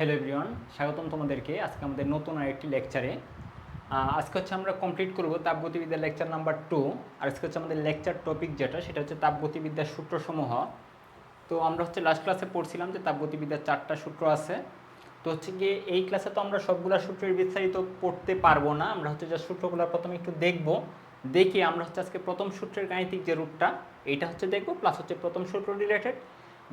Hello everyone, স্বাগতম তোমাদেরকে আজকে আমাদের নতুন আরেকটি লেকচারে। আজকে হচ্ছে আমরা কমপ্লিট করব তাপগতিবিদ্যার লেকচার নাম্বার 2। আর আজকে হচ্ছে আমাদের লেকচার টপিক যেটা সেটা হচ্ছে তাপগতিবিদ্যার সূত্রসমূহ। তো আমরা হচ্ছে লাস্ট ক্লাসে পড়ছিলাম যে তাপগতিবিদ্যার 4টা সূত্র আছে। তো হচ্ছে গিয়ে এই ক্লাসে তো আমরা সবগুলা সূত্রের বিস্তারিত পড়তে পারবো না, আমরা হচ্ছে যে সূত্রগুলো প্রথমে একটু দেখবো, দেখে আমরা হচ্ছে আজকে প্রথম সূত্রের গাণিতিক যে রূপটা এইটা হচ্ছে দেখবো, প্লাস হচ্ছে প্রথম সূত্র রিলেটেড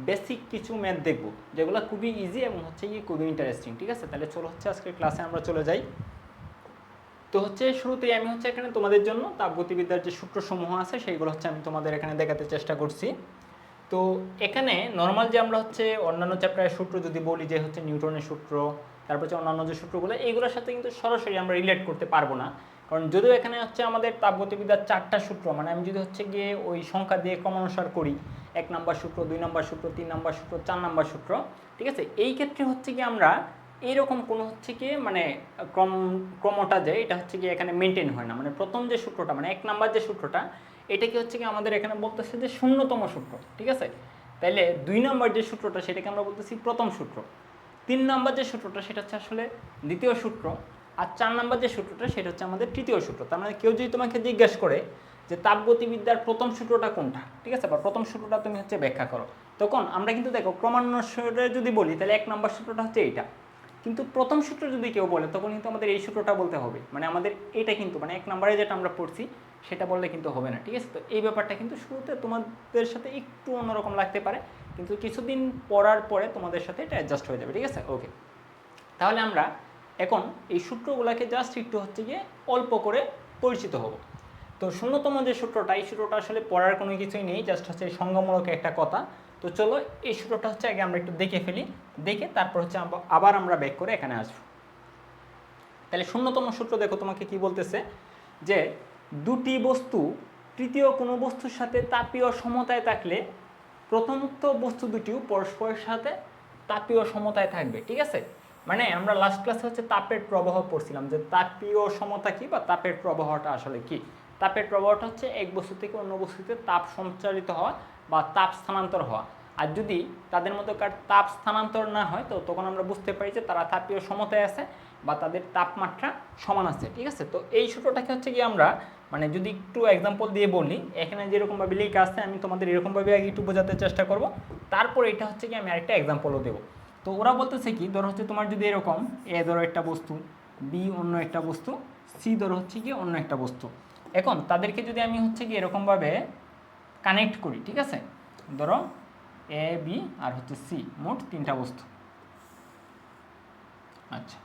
বেসিক কিছু ম্যাথ দেখবো যেগুলো খুবই ইজি এবং হচ্ছে গিয়ে খুবই ইন্টারেস্টিং। ঠিক আছে, তাহলে চলো হচ্ছে আজকের ক্লাসে আমরা চলে যাই। তো হচ্ছে শুরুতেই আমি হচ্ছে এখানে তোমাদের জন্য তাপগতিবিদ্যার যে সূত্রসমূহ আছে সেইগুলো হচ্ছে আমি তোমাদের এখানে দেখাতে চেষ্টা করছি। তো এখানে নর্মাল যে আমরা হচ্ছে অন্যান্য চ্যাপ্টারের সূত্র যদি বলি যে হচ্ছে নিউটনের সূত্র, তারপর হচ্ছে অন্যান্য যে সূত্রগুলো এইগুলোর সাথে কিন্তু সরাসরি আমরা রিলেট করতে পারবো না, কারণ যদিও এখানে হচ্ছে আমাদের তাপগতিবিদ্যার 4টা সূত্র, মানে আমি যদি হচ্ছে গিয়ে ওই সংখ্যা দিয়ে ক্রমানুসার করি 1 নম্বর সূত্র, 2 নম্বর সূত্র, 3 নম্বর সূত্র, 4 নম্বর সূত্র, ঠিক আছে, এই ক্ষেত্রে হচ্ছে কি আমরা এইরকম কোনো হচ্ছে কি মানে ক্রমটা যে এটা হচ্ছে কি এখানে মেনটেন হয় না। মানে প্রথম যে সূত্রটা মানে 1 নম্বর যে সূত্রটা এটা কি হচ্ছে কি আমাদের এখানে বলতেছে যে শূন্যতম সূত্র, ঠিক আছে। তাইলে 2 নম্বর যে সূত্রটা সেটাকে আমরা বলতেছি প্রথম সূত্র, 3 নম্বর যে সূত্রটা সেটা হচ্ছে আসলে দ্বিতীয় সূত্র, আর 4 নম্বর যে সূত্রটা সেটা হচ্ছে আমাদের তৃতীয় সূত্র। তার মানে কেউ যদি তোমাকে জিজ্ঞেস করে যে তাপগতিবিদ্যার প্রথম সূত্রটা কোনটা, ঠিক আছে, বা প্রথম সূত্রটা তুমি হচ্ছে ব্যাখ্যা করো, তখন আমরা কিন্তু দেখো ক্রমান্বয়ে যদি বলি তাহলে 1 নম্বর সূত্রটা হচ্ছে এইটা, কিন্তু প্রথম সূত্র যদি কেউ বলে তখন কিন্তু আমাদের এই সূত্রটা বলতে হবে, মানে আমাদের এটা কিন্তু মানে 1 নম্বরে যেটা আমরা পড়ছি সেটা বললে কিন্তু হবে না। ঠিক আছে, তো এই ব্যাপারটা কিন্তু শুরুতে তোমাদের সাথে একটু অন্যরকম লাগতে পারে, কিন্তু কিছুদিন পড়ার পরে তোমাদের সাথে এটা অ্যাডজাস্ট হয়ে যাবে। ঠিক আছে, ওকে। তাহলে আমরা এখন এই সূত্রগুলোকে জাস্ট একটু হচ্ছে গিয়ে অল্প করে পরিচিত হব। তো শূন্যতম যে সূত্রটা এই সূত্রটা আসলে পড়ার কোনো কিছুই নেই, জাস্ট হচ্ছে সংজ্ঞামূলক একটা কথা। তো চলো এই সূত্রটা হচ্ছে আগে আমরা একটু দেখে ফেলি, দেখে তারপর হচ্ছে আবার আমরা ব্যাক করে এখানে আসবো। তাহলে শূন্যতম সূত্র দেখো তোমাকে কি বলতেছে যে দুটি বস্তু তৃতীয় কোনো বস্তুর সাথে তাপীয় সমতায় থাকলে প্রথমোক্ত বস্তু দুটিও পরস্পরের সাথে তাপীয় সমতায় থাকবে। ঠিক আছে, মানে আমরা লাস্ট ক্লাসে হচ্ছে তাপের প্রবাহ পড়ছিলাম যে তাপীয় সমতা কি বা তাপের প্রবাহটা আসলে কি। তাপের প্রবাহটা হচ্ছে এক বস্তু থেকে অন্য বস্তুতে তাপ সঞ্চারিত হওয়া বা তাপ স্থানান্তর হওয়া। আর যদি তাদের মধ্যকার তাপ স্থানান্তর না হয় তো তখন আমরা বুঝতে পারি যে তারা তাপীয় সমতায় আছে বা তাদের তাপমাত্রা সমান আছে। ঠিক আছে, তো এই সূত্রটাকে হচ্ছে কি আমরা মানে যদি একটু এক্সাম্পল দিয়ে বলি, এখানে যেরকমভাবে লেখা আছে আমি তোমাদের এরকমভাবে আগে একটু বোঝাতে চেষ্টা করব, তারপর এটা হচ্ছে কি আমি আরেকটা এক্সাম্পলও দেবো। তো ওরা বলতেছে কি, ধরো হচ্ছে তোমার যদি এরকম এ ধরো একটা বস্তু, বি অন্য একটা বস্তু, সি ধরো হচ্ছে কি অন্য একটা বস্তু, এখন তাদেরকে যদি আমি হচ্ছে কি এরকমভাবে কানেক্ট করি, ঠিক আছে, ধরো এ বি আর হচ্ছে সি, মোট 3টা বস্তু। আচ্ছা,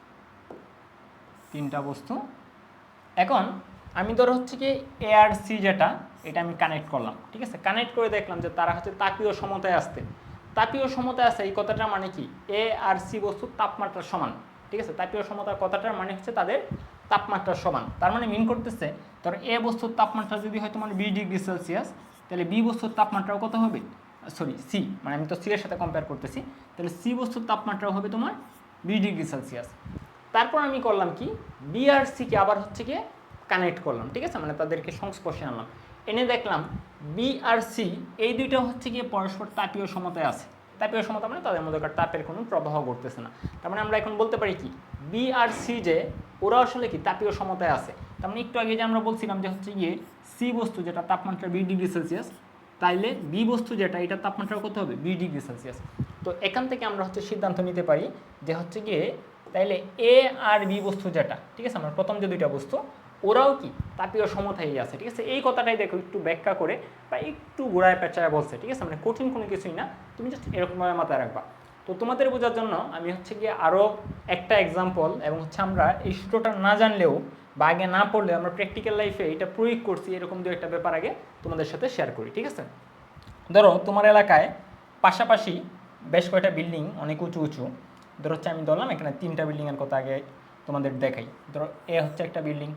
3টা বস্তু। এখন আমি ধরো হচ্ছে কি এ আর সি যেটা এটা আমি কানেক্ট করলাম, ঠিক আছে, কানেক্ট করে দেখলাম যে তারা হচ্ছে তাপীয় সমতায় আসতে। তাপীয় সমতায় আছে এই কথাটার মানে কি এ আর সি বস্তুর তাপমাত্রা সমান। ঠিক আছে, তাপীয় সমতার কথাটার মানে হচ্ছে তাদের তাপমাত্রা সমান। তার মানে মিন করতেছে ধরো এ বস্তুর তাপমাত্রা যদি হয় তোমার 20 ডিগ্রি সেলসিয়াস, তাহলে বি বস্তুর তাপমাত্রাও কত হবে, সরি সি, মানে আমি তো সি এর সাথে কম্পেয়ার করতেছি, তাহলে সি বস্তুর তাপমাত্রাও হবে তোমার 20 ডিগ্রি সেলসিয়াস। তারপর আমি করলাম কি বি আর সিকে আবার হচ্ছে গিয়ে কানেক্ট করলাম, ঠিক আছে, মানে তাদেরকে সংস্পর্শে আনলাম, এনে দেখলাম বি আর সি এই দুইটা হচ্ছে গিয়ে পরস্পর তাপীয় সমতায় আছে। তাপীয় সমতা মানে তাদের মধ্যে তাপের কোনো প্রবাহ ঘটতেছে না। তার মানে আমরা এখন বলতে পারি কি বি আর সি যে ওরা আসলে কি তাপীয় সমতায় আছে। তার মানে একটু আগে যে আমরা বলছিলাম যে হচ্ছে গিয়ে সি বস্তু যেটা তাপমাত্রা 20 ডিগ্রি সেলসিয়াস, তাইলে বি বস্তু যেটা এটা তাপমাত্রা কত হবে 20 ডিগ্রি সেলসিয়াস। তো এখান থেকে আমরা হচ্ছে সিদ্ধান্ত নিতে পারি যে হচ্ছে গিয়ে তাইলে এ আর বি বস্তু যেটা, ঠিক আছে, আমার প্রথম যে দুইটা বস্তু ওরাও কি তাপীয় সমতায় আছে। ঠিক আছে, এই কথাটাই দেখো একটু ব্যাখ্যা করে বা একটু ঘোড়ায় পেঁচায় বলছে, ঠিক আছে, মানে কঠিন কোনো কিছুই না, তুমি জাস্ট এরকমভাবে মাথায় রাখবা। তো তোমাদের বোঝার জন্য আমি হচ্ছে গিয়ে আরও একটা এক্সাম্পল এবং হচ্ছে আমরা এই সূত্রটা না জানলেও বা আগে না পড়লেও আমরা প্র্যাকটিক্যাল লাইফে এটা প্রয়োগ করছি এরকম দু একটা ব্যাপার আগে তোমাদের সাথে শেয়ার করি। ঠিক আছে, ধরো তোমার এলাকায় পাশাপাশি বেশ কয়েকটা বিল্ডিং অনেক উঁচু উঁচু, ধরো হচ্ছে আমি ধরলাম এখানে 3টা বিল্ডিংয়ের কথা আগে তোমাদের দেখাই। ধরো এ হচ্ছে একটা বিল্ডিং,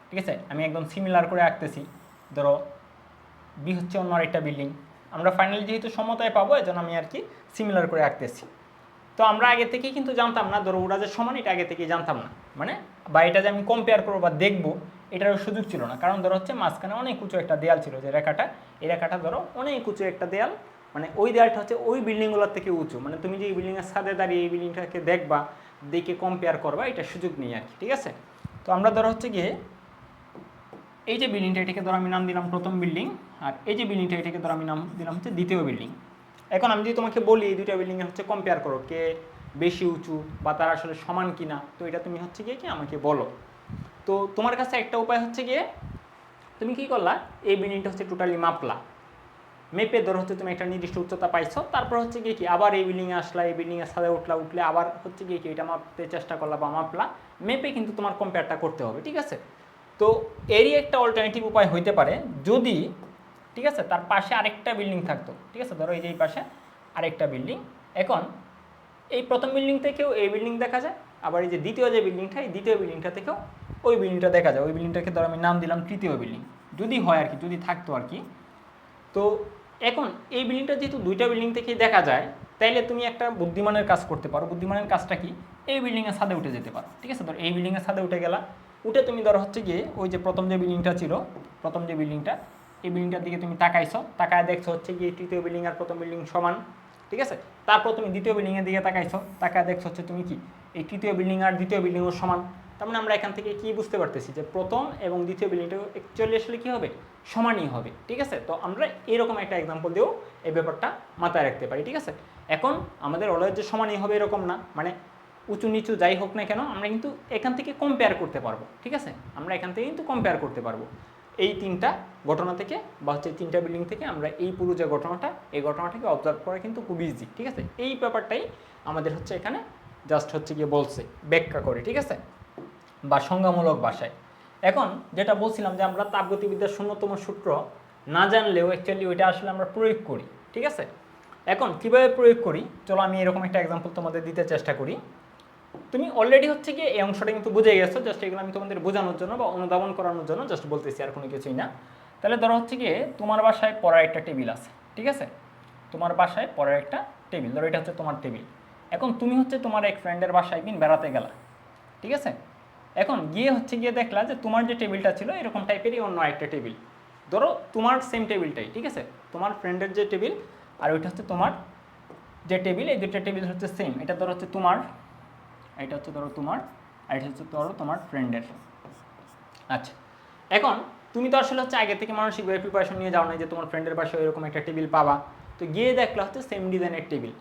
ঠিক আছে, আমি একদম সিমিলার করে আঁকতেছি। ধরো বি হচ্ছে অন্য আরেকটা বিল্ডিং, আমরা ফাইনালি যেহেতু সমতায় পাবো এজন্য আমি আর কি সিমিলার করে আঁকতেছি। তো আমরা আগে থেকেই কিন্তু জানতাম না ধরো ওরা যে সমান, এটা আগে থেকেই জানতাম না, মানে বা এটা যে আমি কম্পেয়ার করবো বা দেখবো এটারও সুযোগ ছিল না, কারণ ধরো হচ্ছে মাঝখানে অনেক উঁচু একটা দেয়াল ছিল, যে রেখাটা এই রেখাটা ধরো অনেক উঁচু একটা দেয়াল, মানে ওই দেয়ালটা হচ্ছে ওই বিল্ডিংগুলোর থেকে উঁচু, মানে তুমি যে এই বিল্ডিংয়ের ছাদে দাঁড়িয়ে এই বিল্ডিংটাকে দেখবা, দেখে কম্পেয়ার করবা, এটা সুযোগ নেই আর কি। ঠিক আছে, তো আমরা ধরো হচ্ছে গিয়ে এই যে বিল্ডিংটা, এটাকে ধরো আমি নাম দিলাম প্রথম বিল্ডিং, আর এই যে বিল্ডিংটা, এটাকে ধরো আমি নাম দিলাম হচ্ছে দ্বিতীয় বিল্ডিং। এখন আমি যদি তোমাকে বলি এই দুইটা বিল্ডিংয়ের হচ্ছে কম্পেয়ার করো, কে বেশি উঁচু বা তারা আসলে সমান কিনা, তো এটা তুমি হচ্ছে গিয়ে কি আমাকে বলো। তো তোমার কাছে একটা উপায় হচ্ছে গিয়ে তুমি কি করলা, এই বিল্ডিংটা হচ্ছে টোটালি মাপলা, মেপে ধরো হচ্ছে তুমি একটা নির্দিষ্ট উচ্চতা পাইছো, তারপর হচ্ছে গিয়ে কি আবার এই বিল্ডিংয়ে আসলা, এই বিল্ডিংয়ের সাথে উঠলে আবার হচ্ছে গিয়ে কি এটা মাপতে চেষ্টা করলা বা মাপলা, মেপে কিন্তু তোমার কম্পেয়ারটা করতে হবে। ঠিক আছে, তো এরই একটা অল্টারনেটিভ উপায় হইতে পারে যদি, ঠিক আছে, তার পাশে আরেকটা বিল্ডিং থাকতো। ঠিক আছে, ধরো এই যে এই পাশে আরেকটা বিল্ডিং, এখন এই প্রথম বিল্ডিং থেকেও এই বিল্ডিং দেখা যায়, আবার এই যে দ্বিতীয় যে বিল্ডিংটা, এই দ্বিতীয় বিল্ডিংটা থেকেও ওই বিল্ডিংটা দেখা যায়। ওই বিল্ডিংটাকে ধরো আমি নাম দিলাম তৃতীয় বিল্ডিং, যদি হয় আর কি, যদি থাকতো আর কি। তো এখন এই বিল্ডিংটা যেহেতু দুইটা বিল্ডিং থেকেই দেখা যায়, তাইলে তুমি একটা বুদ্ধিমানের কাজ করতে পারো। বুদ্ধিমানের কাজটা কি, এই বিল্ডিংয়ের ছাদে উঠে যেতে পারো। ঠিক আছে, ধরো এই বিল্ডিংয়ের ছাদে উঠে গেলা, উঠে তুমি ধরো হচ্ছে গিয়ে ওই যে প্রথম যে বিল্ডিংটা ছিল, প্রথম যে বিল্ডিংটা, এই বিল্ডিংটার দিকে তুমি তাকাইছো, তাকায় দেখছো হচ্ছে গিয়ে তৃতীয় বিল্ডিং আর প্রথম বিল্ডিং সমান। ঠিক আছে, তারপর তুমি দ্বিতীয় বিল্ডিংয়ের দিকে তাকাইছো, তাকায় দেখছো হচ্ছে তুমি কি এই তৃতীয় বিল্ডিং আর দ্বিতীয় বিল্ডিংও সমান। তার মানে আমরা এখান থেকে কি বুঝতে পারতেছি যে প্রথম এবং দ্বিতীয় বিল্ডিংটা অ্যাকচুয়ালি আসলে কী হবে, সমানই হবে। ঠিক আছে, তো আমরা এরকম একটা এক্সাম্পল দিয়েও এই ব্যাপারটা মাথায় রাখতে পারি। ঠিক আছে, এখন আমাদের অলওয়েজ যে সমানই হবে এরকম না, মানে উঁচু নিচু যাই হোক না কেন আমরা কিন্তু এখান থেকে কম্পেয়ার করতে পারবো। ঠিক আছে, আমরা এখান থেকে কিন্তু কম্পেয়ার করতে পারবো এই তিনটা ঘটনা থেকে, বা হচ্ছে তিনটা বিল্ডিং থেকে আমরা এই পুরো যে ঘটনাটা, এই ঘটনাটাকে অবজার্ভ করা কিন্তু খুব ইজি। ঠিক আছে, এই ব্যাপারটাই আমাদের হচ্ছে এখানে জাস্ট হচ্ছে গিয়ে বলছে ব্যাখ্যা করে। ঠিক আছে, বা সংজ্ঞামূলক ভাষায়। এখন যেটা বলছিলাম যে আমরা তাপগতিবিদ্যার শূন্যতম সূত্র না জানলেও অ্যাকচুয়ালি ওইটা আসলে আমরা প্রয়োগ করি। ঠিক আছে, এখন কীভাবে প্রয়োগ করি, চলো আমি এরকম একটা এক্সাম্পল তোমাদের দিতে চেষ্টা করি। তুমি অলরেডি হচ্ছে গিয়ে এই অংশটা কিন্তু বুঝে গেছো, জাস্ট এগুলো আমি তোমাদের বোঝানোর জন্য বা অনুধাবন করানোর জন্য জাস্ট বলতেছি, আর কোনো কিছুই না। তাহলে ধরো হচ্ছে গিয়ে তোমার বাসায় পড়ার একটা টেবিল আছে। ঠিক আছে, তোমার বাসায় পড়ার একটা টেবিল, ধরো এটা হচ্ছে তোমার টেবিল। এখন তুমি হচ্ছে তোমার এক ফ্রেন্ডের বাসায় একদিন বেড়াতে গেলা। ঠিক আছে, এখন গিয়ে হচ্ছে গিয়ে দেখলা যে তোমার যে টেবিলটা ছিল এরকম টাইপেরই অন্য একটা টেবিল, ধরো তোমার সেম টেবিলটাই। ঠিক আছে, তোমার ফ্রেন্ডের যে টেবিল আর ওইটা হচ্ছে তোমার যে টেবিল, এই দুটো টেবিল হচ্ছে সেম। এটা ধরো হচ্ছে তোমার, এটা হচ্ছে ধরো তোমার, আর এটা হচ্ছে ধরো তোমার ফ্রেন্ডের। আচ্ছা, এখন তুমি তো আসলে হচ্ছে আগে থেকে মানসিকভাবে প্রিপারেশন নিয়ে যাও না যে তোমার ফ্রেন্ডের বাসায় এরকম একটা টেবিল পাবা, তো গিয়ে দেখলা হচ্ছে সেম ডিজাইনের টেবিল।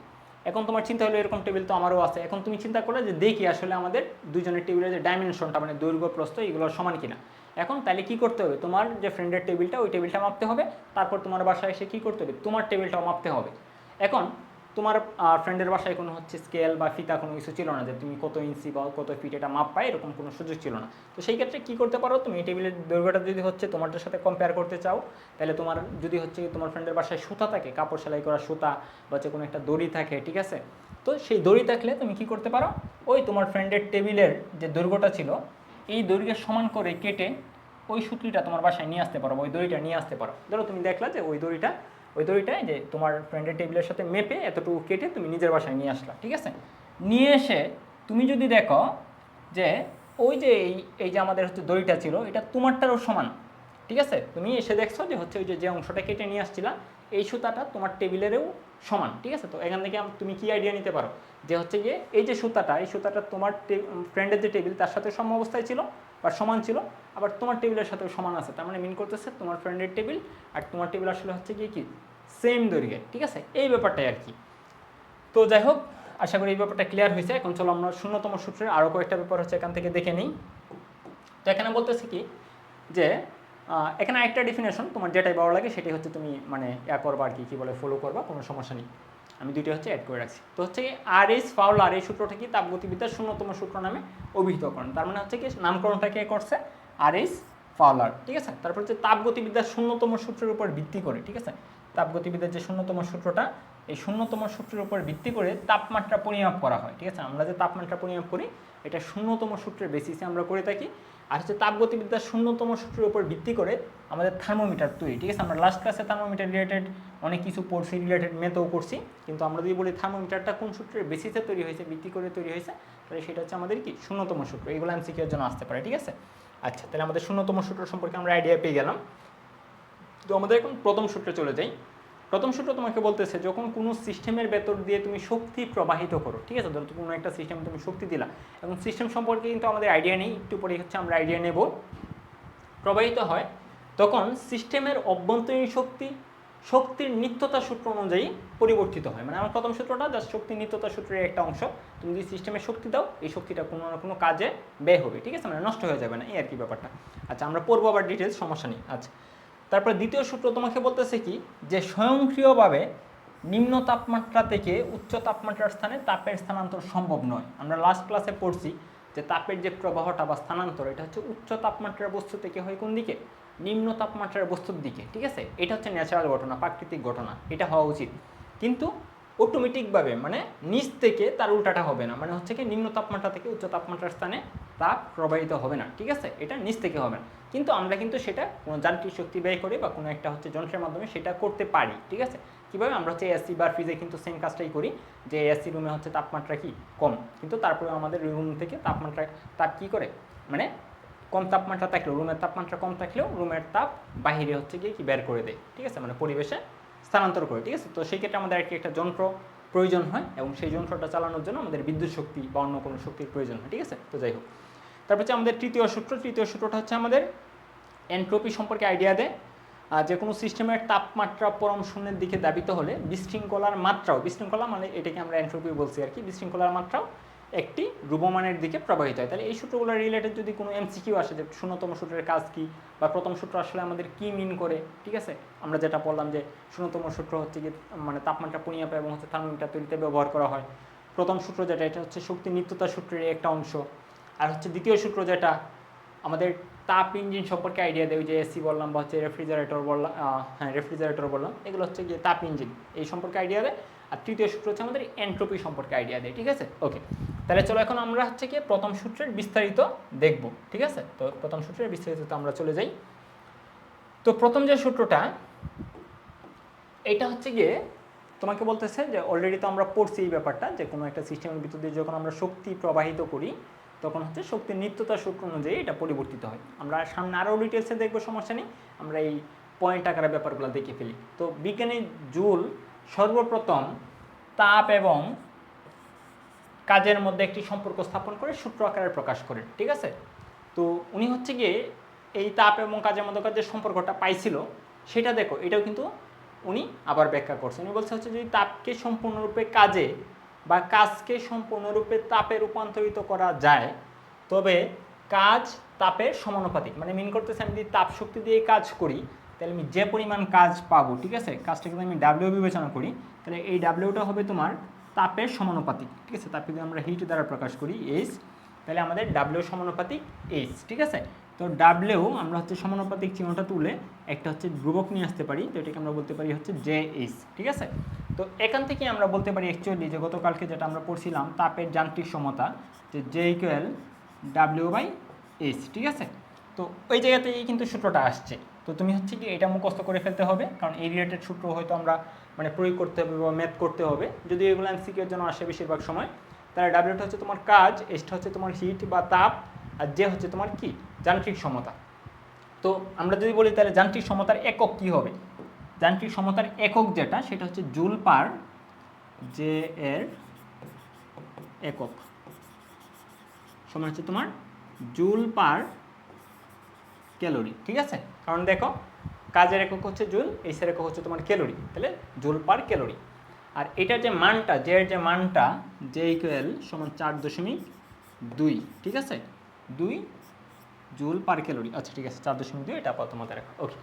এখন তোমার চিন্তা হলো এরকম টেবিল তো আমারও আছে। এখন তুমি চিন্তা করলে যে দেখি আসলে আমাদের দুজনের টেবিলের যে ডাইমেনশনটা, মানে দৈর্ঘ্য প্রস্থ, এগুলো সমান কিনা। এখন তাহলে কী করতে হবে, তোমার যে ফ্রেন্ডের টেবিলটা, ওই টেবিলটা মাপতে হবে, তারপর তোমার বাসায় এসে কী করতে হবে, তোমার টেবিলটাও মাপতে হবে। এখন তোমার ফ্রেন্ডের বাসায় কোনো হচ্ছে স্কেল বা ফিতা কোনো কিছু ছিল না যে তুমি কত ইঞ্চি বা কত ফিট এটা মাপ পাই, এরকম কোনো সুযোগ ছিল না। তো সেই ক্ষেত্রে কী করতে পারো, তুমি এই টেবিলের দৈর্ঘ্যটা যদি হচ্ছে তোমারটার সাথে কম্পেয়ার করতে চাও, তাহলে তোমার যদি হচ্ছে তোমার ফ্রেন্ডের বাসায় সুতা থাকে, কাপড় সেলাই করা সুতা, বা হচ্ছে কোনো একটা দড়ি থাকে, ঠিক আছে, তো সেই দড়ি থাকলে তুমি কি করতে পারো, ওই তোমার ফ্রেন্ডের টেবিলের যে দৈর্ঘ্যটা ছিল এই দৈর্ঘ্যের সমান করে কেটে ওই সুতলিটা তোমার বাসায় নিয়ে আসতে পারো, ওই দড়িটা নিয়ে আসতে পারো। ধরো তুমি দেখলা যে ওই দড়িটায় যে তোমার ফ্রেন্ডের টেবিলের সাথে মেপে এতটুকু কেটে তুমি নিজের বাসায় নিয়ে আসলা। ঠিক আছে, নিয়ে এসে তুমি যদি দেখো যে ওই যে এই যে আমাদের হচ্ছে দড়িটা ছিল এটা তোমারটারও সমান। ঠিক আছে, তুমি এসে দেখছো যে হচ্ছে ওই যে অংশটা কেটে নিয়ে আসছিলা এই সুতাটা তোমার টেবিলেরও সমান। ঠিক আছে, তো এখান থেকে তুমি কি আইডিয়া নিতে পারো যে হচ্ছে গিয়ে এই যে সুতাটা, এই সুতাটা তোমার ফ্রেন্ডের যে টেবিল তার সাথে সম অবস্থায় ছিল বা সমান ছিল, আবার তোমার টেবিলের সাথেও সমান আছে। তার মানে মিন করতেছে তোমার ফ্রেন্ডের টেবিল আর তোমার টেবিল আসলে হচ্ছে গিয়ে কি সেম দৈর্ঘ্যের। ঠিক আছে, এই ব্যাপারটাই আর কি। তো যাই হোক, আশা করি এই ব্যাপারটা ক্লিয়ার হয়েছে। এখন চলো আমরা শূন্যতম সূত্রের আরও কয়েকটা ব্যাপার হচ্ছে এখান থেকে দেখে নিই। তো এখানে বলতেছি কি যে এখানে একটা ডেফিনেশন তোমার যেটাই ভালো লাগে সেটাই হচ্ছে তুমি মানে করবা আর কি, কী বলে ফলো করবা, কোনো সমস্যা নেই। আমি দুইটা হচ্ছে অ্যাড করে রাখছি। তো হচ্ছে আরএস ফাউলার এই সূত্রটা কি তাপগতিবিদ্যার শূন্যতম সূত্র নামে অভিহিত করেন। তার মানে হচ্ছে কি নামকরণটা কে করছে, আরএস ফাউলার। ঠিক আছে, তারপর হচ্ছে তাপগতিবিদ্যার শূন্যতম সূত্রের উপর ভিত্তি করে, ঠিক আছে, তাপগতিবিদ্যার যে শূন্যতম সূত্রটা, এই শূন্যতম সূত্রের উপর ভিত্তি করে তাপমাত্রা পরিমাপ করা হয়। ঠিক আছে, আমরা যে তাপমাত্রা পরিমাপ করি এটা শূন্যতম সূত্রের বেসিসে আমরা করে থাকি। আর হচ্ছে তাপগতিবিদ্যার শূন্যতম সূত্রের উপর ভিত্তি করে আমাদের থার্মোমিটার তৈরি। ঠিক আছে, আমরা লাস্ট ক্লাসে থার্মোমিটার রিলেটেড অনেক কিছু পড়ছি, রিলেটেড মেথও করছি, কিন্তু আমরা যদি বলি থার্মোমিটারটা কোন সূত্রের বেসিসে তৈরি হয়েছে, ভিত্তি করে তৈরি হয়েছে, তাহলে সেটা হচ্ছে আমাদের কি শূন্যতম সূত্র। এগুলো এমসিকিউর জন্য আসতে পারে। ঠিক আছে, আচ্ছা, তাহলে আমাদের শূন্যতম সূত্র সম্পর্কে আমরা আইডিয়া পেয়ে গেলাম। তো আমাদের এখন প্রথম সূত্রে চলে যাই। প্রথম সূত্র তোমাকে বলতেছে যখন কোনো সিস্টেমের ভেতর দিয়ে তুমি শক্তি প্রবাহিত করো, ঠিক আছে, ধরো কোনো একটা সিস্টেমে তুমি শক্তি দিলা এবং সিস্টেম সম্পর্কে কিন্তু আমাদের আইডিয়া নেই, একটু পরে হচ্ছে আমরা আইডিয়া নেব, প্রবাহিত হয় তখন সিস্টেমের অভ্যন্তরীণ শক্তির নিত্যতা সূত্র অনুযায়ী পরিবর্তিত হয়। মানে আমার প্রথম সূত্রটা জাস্ট শক্তির নিত্যতা সূত্রের একটা অংশ, তুমি যদি সিস্টেমে শক্তি দাও এই শক্তিটা কোনো না কোনো কাজে ব্যয় হবে, ঠিক আছে, মানে নষ্ট হয়ে যাবে না, এই আর কি ব্যাপারটা। আচ্ছা আমরা পড়বো আবার ডিটেলস, সমস্যা নেই। আচ্ছা তারপর দ্বিতীয় সূত্র তোমাকে বলতেছে কি, যে স্বয়ংক্রিয়ভাবে নিম্ন তাপমাত্রা থেকে উচ্চ তাপমাত্রার স্থানে তাপের স্থানান্তর সম্ভব নয়। আমরা লাস্ট ক্লাসে পড়ছি যে তাপের যে প্রবাহটা বা স্থানান্তর এটা হচ্ছে উচ্চ তাপমাত্রার বস্তু থেকে হয় কোন দিকে, নিম্ন তাপমাত্রার বস্তুর দিকে, ঠিক আছে, এটা হচ্ছে ন্যাচারাল ঘটনা, প্রাকৃতিক ঘটনা, এটা হওয়া উচিত। কিন্তু অটোমেটিকভাবে মানে নিচ থেকে তার উল্টাটা হবে না, মানে হচ্ছে কি নিম্ন তাপমাত্রা থেকে উচ্চ তাপমাত্রার স্থানে তাপ প্রবাহিত হবে না, ঠিক আছে, এটা নিচ থেকে হবে না। কিন্তু আমরা কিন্তু সেটা কোনো যান্ত্রিক শক্তি ব্যয় করে বা কোনো একটা হচ্ছে যন্ত্রের মাধ্যমে সেটা করতে পারি, ঠিক আছে। কীভাবে, আমরা হচ্ছে এসি বা ফ্রিজে কিন্তু সেম কাজটাই করি, যে এসি রুমে হচ্ছে তাপমাত্রা কি কম, কিন্তু তারপরে আমাদের রুম থেকে তাপ কী করে, মানে কম তাপমাত্রা থাকলেও রুমের তাপমাত্রা কম থাকলেও রুমের তাপ বাহিরে হচ্ছে গিয়ে কি বের করে দেয়, ঠিক আছে, মানে পরিবেশে স্থানান্তর করে, ঠিক আছে। তো সেই ক্ষেত্রে আমাদের আর কি একটা যন্ত্র প্রয়োজন হয় এবং সেই যন্ত্রটা চালানোর জন্য আমাদের বিদ্যুৎ শক্তি বা অন্য কোনো শক্তির প্রয়োজন হয়, ঠিক আছে। তো যাই হোক, তারপর হচ্ছে আমাদের তৃতীয় সূত্রটা হচ্ছে আমাদের এনট্রপি সম্পর্কে আইডিয়া দেয়। যে কোনো সিস্টেমের তাপমাত্রা পরম শূন্যের দিকে দাবিত হলে বিশৃঙ্খলার মাত্রাও, বিশৃঙ্খলা মানে এটাকে আমরা এনট্রপি বলছি আর কি, বিশৃঙ্খলার মাত্রাও একটি ধ্রুবমানের দিকে প্রবাহিত হয়। তাহলে এই সূত্রগুলো রিলেটেড যদি কোনো এমসিকিউ আসে যে শূন্যতম সূত্রের কাজ কি বা প্রথম সূত্র আসলে আমাদের কি মিন করে, ঠিক আছে, আমরা যেটা বললাম যে শূন্যতম সূত্র হচ্ছে কি মানে তাপমাত্রা পরিমাপ এবং হচ্ছে থার্মোমিটার তৈরিতে ব্যবহার করা হয়। প্রথম সূত্র যেটা এটা হচ্ছে শক্তি নিত্যতা সূত্রের একটা অংশ। আর হচ্ছে দ্বিতীয় সূত্র যেটা আমাদের তাপ ইঞ্জিন সম্পর্কে আইডিয়া দেয়, যে এসি বললাম বা হচ্ছে রেফ্রিজারেটর বললাম, এগুলো হচ্ছে গিয়ে তাপ ইঞ্জিন, এই সম্পর্কে আইডিয়া দেয়। আর তৃতীয় সূত্র হচ্ছে আমাদের এনট্রপি সম্পর্কে আইডিয়া দেয়, ঠিক আছে। ওকে, তাহলে চলো এখন আমরা হচ্ছে গিয়ে প্রথম সূত্রের বিস্তারিত দেখব, ঠিক আছে। তো প্রথম সূত্রের বিস্তারিত আমরা চলে যাই। তো প্রথম যে সূত্রটা এটা হচ্ছে গিয়ে তোমাকে বলতেছে যে অলরেডি তো আমরা পড়ছি এই ব্যাপারটা, যে কোনো একটা সিস্টেমের ভিতর দিয়ে যখন আমরা শক্তি প্রবাহিত করি তখন হচ্ছে শক্তির নিত্যতা সূত্র অনুযায়ী এটা পরিবর্তিত হয়। আমরা সামনে আরও ডিটেলসে দেখবো, সমস্যা নেই, আমরা এই পয়েন্ট আকারে ব্যাপারগুলো দেখে ফেলি। তো বিজ্ঞানী জুল সর্বপ্রথম তাপ এবং কাজের মধ্যে একটি সম্পর্ক স্থাপন করে সূত্র আকারে প্রকাশ করেন, ঠিক আছে। তো উনি হচ্ছে গিয়ে এই তাপ এবং কাজের মধ্যে যে সম্পর্কটা পাইছিল সেটা দেখো, এটাও কিন্তু উনি আবার ব্যাখ্যা করছেন। উনি বলছে হচ্ছে যদি তাপকে সম্পূর্ণরূপে কাজে বা কাজকে সম্পূর্ণরূপে তাপে রূপান্তরিত করা যায় তবে কাজ তাপের সমানুপাতিক, মানে মিন করতেছে আমি যদি তাপ শক্তি দিয়ে কাজ করি তাহলে আমি যে পরিমাণ কাজ পাবো, ঠিক আছে, কাজটাকে যদি আমি ডাব্লিউ বিবেচনা করি তাহলে এই ডাব্লিউটা হবে তোমার তাপের সমানুপাতিক, ঠিক আছে। তাপ যদি আমরা হিট দ্বারা প্রকাশ করি এইচ, তাহলে আমাদের ডাব্লিউ সমানুপাতিক এইচ, ঠিক আছে। তো ডাব্লিউ আমরা হচ্ছে সমানুপাতিক চিহ্নটা তুলে একটা হচ্ছে ধ্রুবক নিয়ে আসতে পারি, তো এটাকে আমরা বলতে পারি হচ্ছে জে এইচ, ঠিক আছে। তো এখান থেকে আমরা বলতে পারি অ্যাকচুয়ালি যে গতকালকে যেটা আমরা পড়ছিলাম তাপের যান্ত্রিক সমতা, যে J equal W by H, ঠিক আছে। তো ওই জায়গাতেই কিন্তু সূত্রটা আসছে। তো তুমি হচ্ছে কি এটা মুখস্থ করে ফেলতে হবে, কারণ এই রিলেটেড সূত্র হয়তো আমরা মানে প্রয়োগ করতে হবে বা ম্যাথ করতে হবে, যদি এগুলো এমসিকিউর জন্য আসে বেশিরভাগ সময়। তাহলে ডাব্লিউটা হচ্ছে তোমার কাজ, এইচটা হচ্ছে তোমার হিট বা তাপ, আর যে হচ্ছে তোমার কি যান্ত্রিক সমতা। তো আমরা যদি বলি তাহলে যান্ত্রিক সমতার একক কি হবে, যান্ত্রিক সমতার একক যেটা সেটা হচ্ছে জুল পার জে এর একক সমান হচ্ছে তোমার জুল পার ক্যালোরি, ঠিক আছে। কারণ দেখো কাজের একক হচ্ছে জুল, এইচের একক হচ্ছে তোমার ক্যালোরি, তাহলে জুল পার ক্যালোরি। আর এটার যে মানটা, জে এর যে মানটা জে ইকুয়াল সমান 4.2, ঠিক আছে, 2 জুল পার ক্যালোরি। আচ্ছা ঠিক আছে, 4.2 এটা আপাতত মাথায় রাখো। ওকে,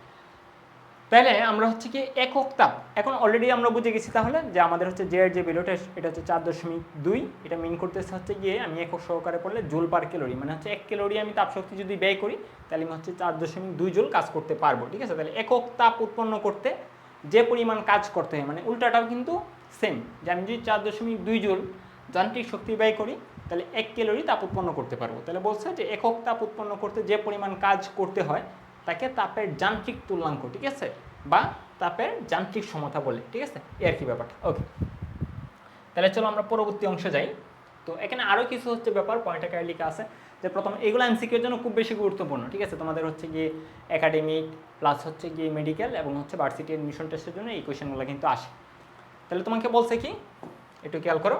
তাহলে আমরা হচ্ছে কি একক তাপ এখন অলরেডি আমরা বুঝে গেছি তাহলে যে আমাদের হচ্ছে জে এর যে ভ্যালুটা এটা হচ্ছে 4.2, এটা মিন করতেছে হচ্ছে গিয়ে আমি একক সহকারে পড়লে জুল পার ক্যালোরি, মানে হচ্ছে 1 ক্যালোরি আমি তাপ শক্তি যদি ব্যয় করি তাহলে আমি হচ্ছে 4.2 জুল কাজ করতে পারবো, ঠিক আছে। তাহলে একক তাপ উৎপন্ন করতে যে পরিমাণ কাজ করতে হয় মানে উল্টাটাও কিন্তু সেম, যে আমি যদি 4.2 জুল যান্ত্রিক শক্তি ব্যয় করি তাহলে 1 ক্যালোরি তাপ উৎপন্ন করতে পারবো। তাহলে বলছে যে একক তাপ উৎপন্ন করতে যে পরিমাণ কাজ করতে হয় তাকে তাপের যান্ত্রিক তুল্যাঙ্ক, ঠিক আছে, বা তাপের যান্ত্রিক সমতা বলে, ঠিক আছে, এই আর কি ব্যাপারটা। ওকে, তাহলে চলো আমরা পরবর্তী অংশে যাই। তো এখানে আরও কিছু হচ্ছে ব্যাপার পয়েন্ট আকারে লেখা আছে, যে প্রথম এগুলো এমসিকিউ এর জন্য খুব বেশি গুরুত্বপূর্ণ, ঠিক আছে। তোমাদের হচ্ছে গিয়ে একাডেমিক প্লাস হচ্ছে গিয়ে মেডিকেল এবং হচ্ছে ভার্সিটি অ্যাডমিশন টেস্টের জন্য এই কোয়েশ্চেনগুলো কিন্তু আসে। তাহলে তোমাকে বলছে কি, একটু খেয়াল করো,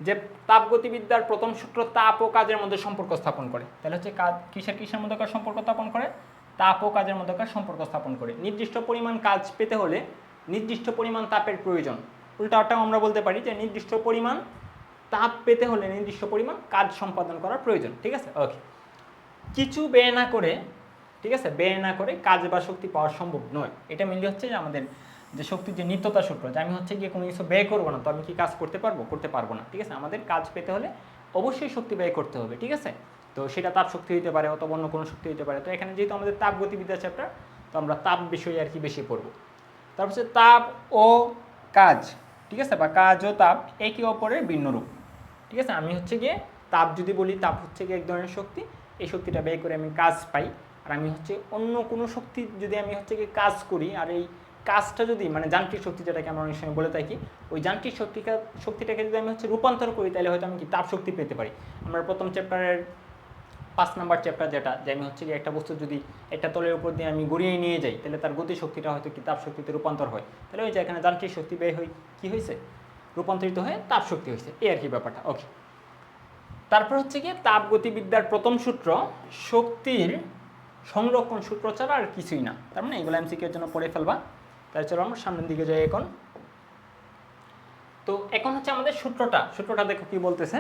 যে তাপগতিবিদ্যার প্রথম সূত্র তাপ ও কাজের মধ্যে সম্পর্ক স্থাপন করে। তাহলে হচ্ছে কাজ কিসের মধ্যকার সম্পর্ক স্থাপন করে? তাপ ও কাজের মধ্যকার সম্পর্ক স্থাপন করে। নির্দিষ্ট পরিমাণ কাজ পেতে হলে নির্দিষ্ট পরিমাণ তাপের প্রয়োজন। উল্টাটাও আমরা বলতে পারি যে নির্দিষ্ট পরিমাণ তাপ পেতে হলে নির্দিষ্ট পরিমাণ কাজ সম্পাদন করার প্রয়োজন, ঠিক আছে। ওকে, কিছু ব্যয় না করে, ঠিক আছে, ব্যয় না করে কাজ বা শক্তি পাওয়া সম্ভব নয়। এটা মেনলি হচ্ছে যে আমাদের যে শক্তির যে নিত্যতা সূত্র, যে আমি হচ্ছে গিয়ে কোনো কিছু ব্যয় করবো না তো আমি কি কাজ করতে পারবো? করতে পারবো না, ঠিক আছে। আমাদের কাজ পেতে হলে অবশ্যই শক্তি ব্যয় করতে হবে, ঠিক আছে। তো সেটা তাপ শক্তি হতে পারে অথবা অন্য কোনো শক্তি হতে পারে। তো এখানে যেহেতু আমাদের তাপ গতিবিদ্যা চ্যাপ্টার, তো আমরা তাপ বিষয়ে আর কি বেশি পড়বো। তারপর হচ্ছে তাপ ও কাজ, ঠিক আছে, বা কাজ ও তাপ একে অপরের ভিন্ন রূপ, ঠিক আছে। আমি হচ্ছে গিয়ে তাপ যদি বলি, তাপ হচ্ছে গিয়ে এক ধরনের শক্তি, এই শক্তিটা ব্যয় করে আমি কাজ পাই। আর আমি হচ্ছে অন্য কোনো শক্তি যদি আমি হচ্ছে গিয়ে কাজ করি, আর এই কাজটা যদি মানে যান্ত্রিক শক্তি যেটাকে আমরা অনেক সময় বলে থাকি, ওই যান্ত্রিক শক্তিটাকে যদি আমি হচ্ছে রূপান্তর করি, তাহলে হয়তো আমি কি তাপ শক্তি পেতে পারি। আমরা প্রথম চ্যাপ্টারের 5 নাম্বার চ্যাপ্টার যেটা, যে আমি হচ্ছে গিয়ে একটা বস্তু যদি একটা তলের উপর দিয়ে আমি গড়িয়ে নিয়ে যাই, তাহলে তার গতি শক্তিটা হয়তো কি তাপ শক্তিতে রূপান্তর হয়। তাহলে ওই যে এখানে যান্ত্রিক শক্তি ব্যয় হয়ে কী হয়েছে? রূপান্তরিত হয়ে তাপ শক্তি হয়েছে, এই আর কি ব্যাপারটা। ওকে, তারপর হচ্ছে গিয়ে তাপ গতিবিদ্যার প্রথম সূত্র শক্তির সংরক্ষণ সূত্র ছাড়া আর কিছুই না। তার মানে এগুলো এমসিকিউ এর জন্য পড়ে ফেলবা। তাই চলো আমরা সামনের দিকে যাই এখন। তো এখন হচ্ছে আমাদের সূত্রটা দেখো কি বলতেছে,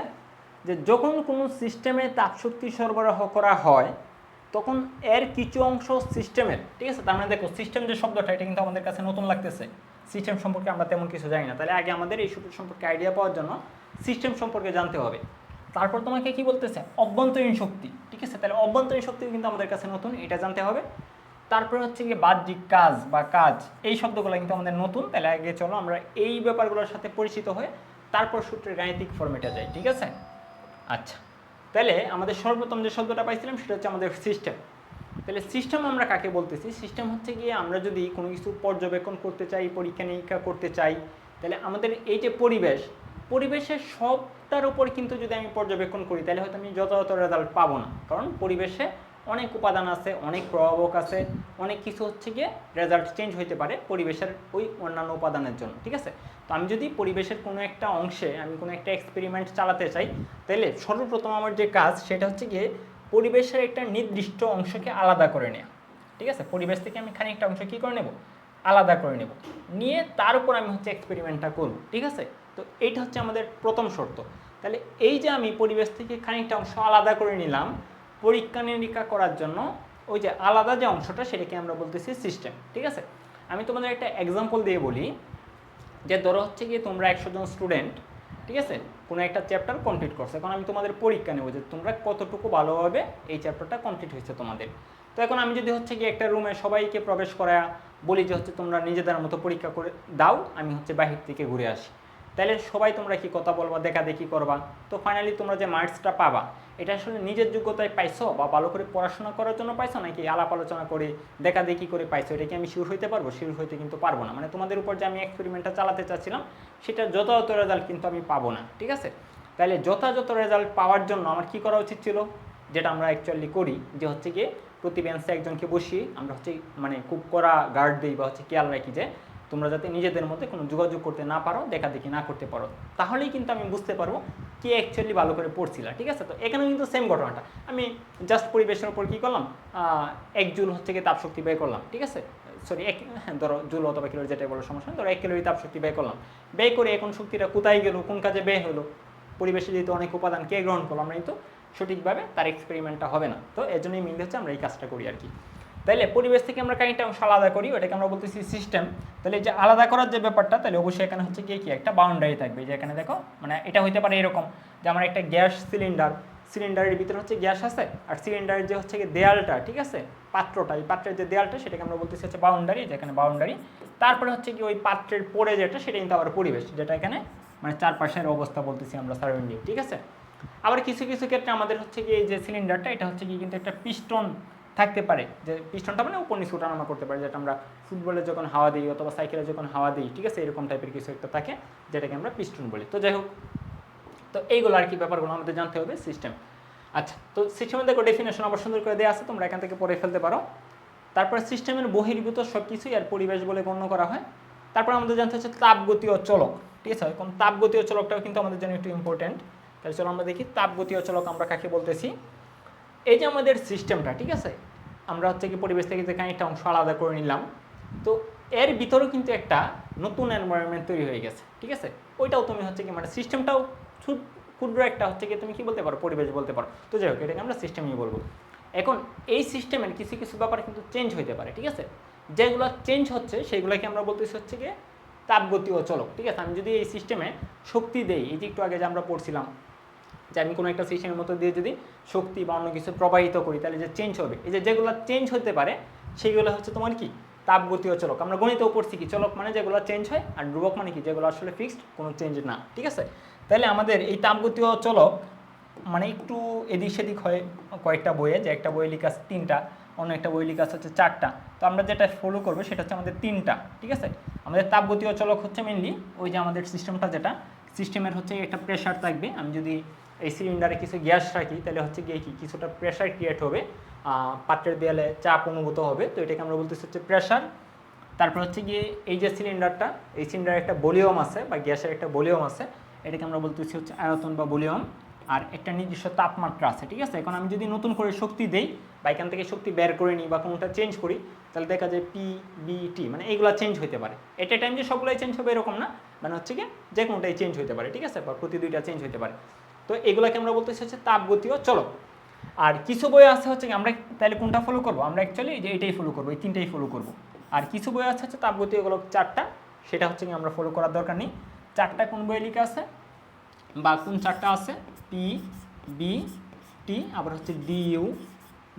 যে যখন কোনো সিস্টেমে তাপশক্তি সরবরাহ করা হয় তখন এর কিছু অংশ সিস্টেমের, ঠিক আছে। তার মানে দেখো সিস্টেম যে শব্দটা, এটা কিন্তু আমাদের কাছে নতুন লাগতেছে। সিস্টেম সম্পর্কে আমরা তেমন কিছু জানি না, তাহলে আগে আমাদের এই সূত্র সম্পর্কে আইডিয়া পাওয়ার জন্য সিস্টেম সম্পর্কে জানতে হবে। তারপর তোমাকে কি বলতেছে? অভ্যন্তরীণ শক্তি, ঠিক আছে। তাহলে অভ্যন্তরীণ শক্তি কিন্তু আমাদের কাছে নতুন, এটা জানতে হবে। তারপরে হচ্ছে গিয়ে বাহ্যিক কাজ বা কাজ, এই শব্দগুলো কিন্তু আমাদের নতুন। তাহলে আগে চলো আমরা এই ব্যাপারগুলোর সাথে পরিচিত হয়ে তারপর সূত্রের গাণিতিক ফর্মেটে যাই, ঠিক আছে। আচ্ছা, তাহলে আমাদের সর্বপ্রথম যে শব্দটা পাইছিলাম সেটা হচ্ছে আমাদের সিস্টেম। তাহলে সিস্টেম আমরা কাকে বলতেছি? সিস্টেম হচ্ছে গিয়ে আমরা যদি কোনো কিছু পর্যবেক্ষণ করতে চাই, পরীক্ষা নিরীক্ষা করতে চাই, তাহলে আমাদের এই যে পরিবেশের সবটার উপর কিন্তু যদি আমি পর্যবেক্ষণ করি, তাহলে হয়তো আমি যথাযথ রেজাল্ট পাবো না। কারণ পরিবেশে অনেক উপাদান আছে, অনেক প্রভাবক আছে, অনেক কিছু হচ্ছে গিয়ে রেজাল্ট চেঞ্জ হইতে পারে পরিবেশের ওই অন্যান্য উপাদানের জন্য, ঠিক আছে। তো আমি যদি পরিবেশের কোনো একটা অংশে আমি কোনো একটা এক্সপেরিমেন্ট চালাতে চাই, তাহলে সর্বপ্রথম আমার যে কাজ সেটা হচ্ছে গিয়ে পরিবেশের একটা নির্দিষ্ট অংশকে আলাদা করে নেওয়া, ঠিক আছে। পরিবেশ থেকে আমি খানিকটা অংশ কী করে নেব? আলাদা করে নেব, নিয়ে তার উপর আমি হচ্ছে এক্সপেরিমেন্টটা করব, ঠিক আছে। তো এইটা হচ্ছে আমাদের প্রথম শর্ত। তাহলে এই যে আমি পরিবেশ থেকে খানিকটা অংশ আলাদা করে নিলাম পরীক্ষা নিরীক্ষা করার জন্য, ওই যে আলাদা যে অংশটা সেটাকে আমরা বলতেছি সিস্টেম, ঠিক আছে। আমি তোমাদের একটা এক্সাম্পল দিয়ে বলি, যে ধরো হচ্ছে গিয়ে তোমরা 100 জন স্টুডেন্ট, ঠিক আছে, কোনো একটা চ্যাপ্টার কমপ্লিট করছে। এখন আমি তোমাদের পরীক্ষা নেব যে তোমরা কতটুকু ভালোভাবে এই চ্যাপ্টারটা কমপ্লিট হয়েছে তোমাদের। তো এখন আমি যদি হচ্ছে গিয়ে একটা রুমে সবাইকে প্রবেশ করা বলি যে হচ্ছে তোমরা নিজেদের মতো পরীক্ষা করে দাও, আমি হচ্ছে বাহির থেকে ঘুরে আসি, তাহলে সবাই তোমরা কি কথা বলবা, দেখাদেখি করবা। তো ফাইনালি তোমরা যে মার্কসটা পাবা, এটা আসলে নিজের যোগ্যতায় পাইছো বা ভালো করে পড়াশোনা করার জন্য পাইছো, নাকি আলাপ আলোচনা করে দেখাদেখি করে পাইছো? এটা কি আমি শিওর হইতে পারবো? শিওর হইতে কিন্তু পারবো না। মানে তোমাদের উপর যে আমি এক্সপেরিমেন্টটা চালাতে চাচ্ছিলাম সেটা যথাযথ রেজাল্ট কিন্তু আমি পাবো না, ঠিক আছে। তাহলে যথাযথ রেজাল্ট পাওয়ার জন্য আমার কি করা উচিত ছিল, যেটা আমরা অ্যাকচুয়ালি করি, যে হচ্ছে গিয়ে প্রতি বেঞ্চে একজনকে বসিয়ে আমরা হচ্ছে মানে খুব কড়া গার্ড দিই বা হচ্ছে খেয়াল রাখি যে তোমরা যাতে নিজেদের মধ্যে কোনো যোগাযোগ করতে না পারো, দেখাদেখি না করতে পারো, তাহলেই কিন্তু আমি বুঝতে পারবো কে অ্যাকচুয়ালি ভালো করে পড়ছিল, ঠিক আছে। তো এখানে কিন্তু সেম ঘটনাটা, আমি জাস্ট পরিবেশের উপর কী করলাম, 1 জুল হচ্ছে গিয়ে তাপশক্তি ব্যয় করলাম, ঠিক আছে। সরি, ধরো জুল অথবা কিলোর যেটাই বলো সমস্যা নেই, ধরো 1 ক্যালোরি তাপশক্তি ব্যয় করলাম। ব্যয় করে এখন শক্তিটা কোথায় গেল, কোন কাজে ব্যয় হলো? পরিবেশে যেহেতু অনেক উপাদান কে গ্রহণ করলো, আমরা কিন্তু সঠিকভাবে তার এক্সপেরিমেন্টটা হবে না। তো এর জন্যই মিল হচ্ছে আমরা এই কাজটা করি আর কি। তাইলে পরিবেশ থেকে আমরা খানিকটা অংশ আলাদা করি, ওটাকে আমরা বলতেছি সিস্টেম। তাহলে যে আলাদা করার যে ব্যাপারটা, তাহলে অবশ্যই এখানে হচ্ছে কি একটা বাউন্ডারি থাকবে। যে এখানে দেখো, মানে এটা হইতে পারে এরকম যে আমার একটা গ্যাস সিলিন্ডারের ভিতরে হচ্ছে গ্যাস আছে, আর সিলিন্ডারের যে হচ্ছে কি দেয়ালটা, ঠিক আছে, পাত্রটা, এই পাত্রের যে দেয়ালটা সেটাকে আমরা বলতেছি হচ্ছে বাউন্ডারি, যেখানে বাউন্ডারি। তারপরে হচ্ছে কি ওই পাত্রের পরে যেটা, সেটা কিন্তু আবার পরিবেশ, যেটা এখানে মানে চারপাশের অবস্থা বলতেছি আমরা সারাউন্ডিং, ঠিক আছে। আবার কিছু কিছু ক্ষেত্রে আমাদের হচ্ছে কি এই যে সিলিন্ডারটা, এটা হচ্ছে কি কিন্তু একটা পিস্টন থাকতে পারে, যে পিস্টনটা মানে উপর নিচে ওঠানামা করতে পারে, যেটা আমরা ফুটবলে যখন হাওয়া দিই অথবা সাইকেলে যখন হাওয়া দিই, ঠিক আছে, এরকম টাইপের কিছু একটা থাকে যেটাকে আমরা পিস্টন বলি। তো যাই হোক, তো এইগুলো আর কি ব্যাপারগুলো আমাদের জানতে হবে সিস্টেম। আচ্ছা, তো সিস্টেমের দেখো ডেফিনেশন আবার সুন্দর করে দেওয়া আছে, তোমরা এখান থেকে পড়ে ফেলতে পারো। তারপর সিস্টেমের বহির্ভূত সব কিছুই আর পরিবেশ বলে গণ্য করা হয়। তারপর আমাদের জানতে হচ্ছে তাপগতীয় চলক, ঠিক আছে? এখন তাপগতীয় চলকটাও কিন্তু আমাদের জন্য একটু ইম্পর্টেন্ট। তাহলে চলো আমরা দেখি তাপগতীয় চলক আমরা কাকে বলতেছি। এই যে আমাদের সিস্টেমটা, ঠিক আছে, আমরা হচ্ছে কি পরিবেশ থেকে যে খানিকটা অংশ আলাদা করে নিলাম, তো এর ভিতরেও কিন্তু একটা নতুন এনভায়রনমেন্ট তৈরি হয়ে গেছে, ঠিক আছে? ওইটাও তুমি হচ্ছে কি মানে সিস্টেমটাও ক্ষুদ্র একটা হচ্ছে কি তুমি কি বলতে পারো, পরিবেশ বলতে পারো। তো যাই হোক, এটাকে আমরা সিস্টেমই বলবো। এখন এই সিস্টেমের কিছু কিছু ব্যাপার কিন্তু চেঞ্জ হইতে পারে, ঠিক আছে? যেগুলো চেঞ্জ হচ্ছে সেগুলোকে আমরা বলতেছি হচ্ছে কি তাপগতীয় চলক, ঠিক আছে? আমি যদি এই সিস্টেমে শক্তি দেই, এই যে একটু আগে যে আমরা পড়ছিলাম যে আমি কোনো একটা সিস্টেমের মতো দিয়ে যদি শক্তি বা অন্য কিছু প্রবাহিত করি, তাহলে যে চেঞ্জ হবে, এই যে যেগুলো চেঞ্জ হতে পারে সেইগুলো হচ্ছে তোমার কি তাপগতীয় চলক। আমরা গণিতেও পড়ছি কি চলক মানে যেগুলো চেঞ্জ হয়, আর ধ্রুবক মানে কি যেগুলো আসলে ফিক্সড, কোনো চেঞ্জ না, ঠিক আছে? তাহলে আমাদের এই তাপগতীয় চলক মানে একটু এদিক সেদিক হয় কয়েকটা বইয়ে, যে একটা বই লিখা আছে 3টা, অন্য একটা বই লিখা আছে 4টা। তো আমরা যেটা ফলো করবো সেটা হচ্ছে আমাদের 3টা, ঠিক আছে? আমাদের তাপগতীয় চলক হচ্ছে মেনলি ওই যে আমাদের সিস্টেমটা, যেটা সিস্টেমের হচ্ছে একটা প্রেশার থাকবে। আমি যদি এই সিলিন্ডারে কিছু গ্যাস রাখি তাহলে হচ্ছে গিয়ে কি কিছুটা প্রেশার ক্রিয়েট হবে, পাত্রের দেয়ালে চাপ অনুভূত হবে, তো এটাকে আমরা বলতেছি হচ্ছে প্রেশার। তারপর হচ্ছে গিয়ে এই যে সিলিন্ডারটা, এই সিলিন্ডারের একটা ভলিউম আছে বা গ্যাসের একটা ভলিউম আছে, এটাকে আমরা বলতেছি হচ্ছে আয়তন বা ভলিউম। আর একটা নির্দিষ্ট তাপমাত্রা আছে, ঠিক আছে? এখন আমি যদি নতুন করে শক্তি দেই বা এখান থেকে শক্তি বের করে নিই বা কোনোটা চেঞ্জ করি, তাহলে দেখা যায় পি বি টি মানে এইগুলো চেঞ্জ হতে পারে। এটা টাইম যে সবগুলোই চেঞ্জ হবে এরকম না, মানে হচ্ছে কি যে কোনোটাই চেঞ্জ হতে পারে, ঠিক আছে? বা প্রতি 2টা চেঞ্জ হতে পারে। তো এগুলোকে আমরা বলতেছি হচ্ছে তাপগতীয় চলক। আর কিছু বই আছে হচ্ছে আমরা তাহলে কোনটা ফলো করবো, আমরা অ্যাকচুয়ালি যে এটাই ফলো করবো, এই 3টাই ফলো করবো। আর কিছু বই আছে হচ্ছে তাপগতীয় চলক 4টা, সেটা হচ্ছে কি আমরা ফলো করার দরকার নেই। 4টা কোন বই লেখা আছে বা কোন 4টা আছে, পি বি টি, আবার হচ্ছে ডিইউ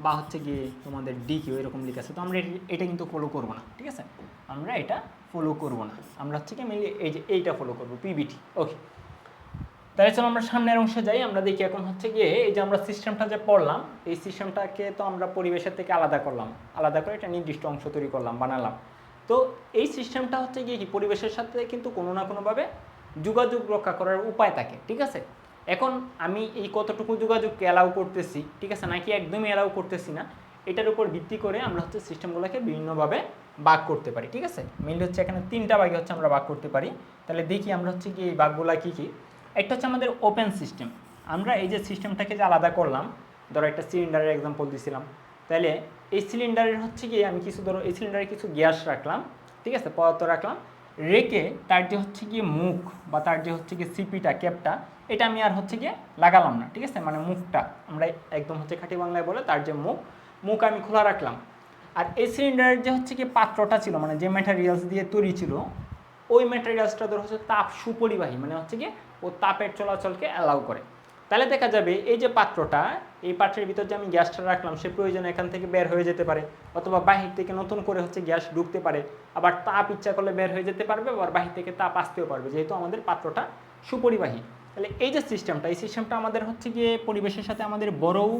বা হচ্ছে গিয়ে তোমাদের ডিকিউ এরকম লেখা আছে। তো আমরা এটা কিন্তু ফলো করবো না, ঠিক আছে? আমরা এটা ফলো করবো না, আমরা হচ্ছে কি মেনলি এই যে এইটা ফলো করবো, পিবিটি। ওকে, তাহলে চলো আমরা সামনের অংশে যাই। আমরা দেখি এখন হচ্ছে গিয়ে এই যে আমরা সিস্টেমটা যে পড়লাম, এই সিস্টেমটাকে তো আমরা পরিবেশের থেকে আলাদা করলাম, আলাদা করে একটা নির্দিষ্ট অংশ তৈরি করলাম, বানালাম। তো এই সিস্টেমটা হচ্ছে গিয়ে কি পরিবেশের সাথে কিন্তু কোনো না কোনোভাবে যোগাযোগ রক্ষা করার উপায় থাকে, ঠিক আছে? এখন আমি এই কতটুকু যোগাযোগকে অ্যালাউ করতেছি, ঠিক আছে, নাকি একদমই অ্যালাউ করতেছি না, এটার উপর ভিত্তি করে আমরা হচ্ছে সিস্টেমগুলোকে বিভিন্নভাবে ভাগ করতে পারি, ঠিক আছে? মেনলি হচ্ছে এখানে 3টা ভাগে হচ্ছে আমরা ভাগ করতে পারি। তাহলে দেখি আমরা হচ্ছে কি এই ভাগগুলা কী কী। একটা হচ্ছে আমাদের ওপেন সিস্টেম। আমরা এই যে সিস্টেমটাকে যে আলাদা করলাম, ধরো একটা সিলিন্ডারের এক্সাম্পল দিছিলাম, তাহলে এই সিলিন্ডারের হচ্ছে কি আমি কিছু ধরো এই সিলিন্ডারে কিছু গ্যাস রাখলাম, ঠিক আছে, পদার্থ রাখলাম, রেখে তার যে হচ্ছে গিয়ে মুখ বা তার যে হচ্ছে গিয়ে সিপিটা ক্যাপটা, এটা আমি আর হচ্ছে গিয়ে লাগালাম না, ঠিক আছে? মানে মুখটা আমরা একদম হচ্ছে খাঁটি বাংলায় বলে তার যে মুখ আমি খোলা রাখলাম। আর এই সিলিন্ডারের যে হচ্ছে গিয়ে পাত্রটা ছিল, মানে যে ম্যাটেরিয়ালস দিয়ে তৈরি ছিল, ওই ম্যাটেরিয়ালসটা ধরো হচ্ছে তাপ সুপরিবাহী, মানে হচ্ছে গিয়ে ও তাপের চলাচলকে অ্যালাউ করে। তাহলে দেখা যাবে এই যে পাত্রটা, এই পাত্রের ভিতর যে আমি গ্যাসটা রাখলাম সে প্রয়োজনে এখান থেকে বের হয়ে যেতে পারে, অথবা বাহির থেকে নতুন করে হচ্ছে গ্যাস ঢুকতে পারে, আবার তাপ ইচ্ছা করলে বের হয়ে যেতে পারবে, আবার বাহির থেকে তাপ আসতেও পারবে, যেহেতু আমাদের পাত্রটা সুপরিবাহী। তাহলে এই যে সিস্টেমটা, এই সিস্টেমটা আমাদের হচ্ছে গিয়ে পরিবেশের সাথে আমাদের বড়ও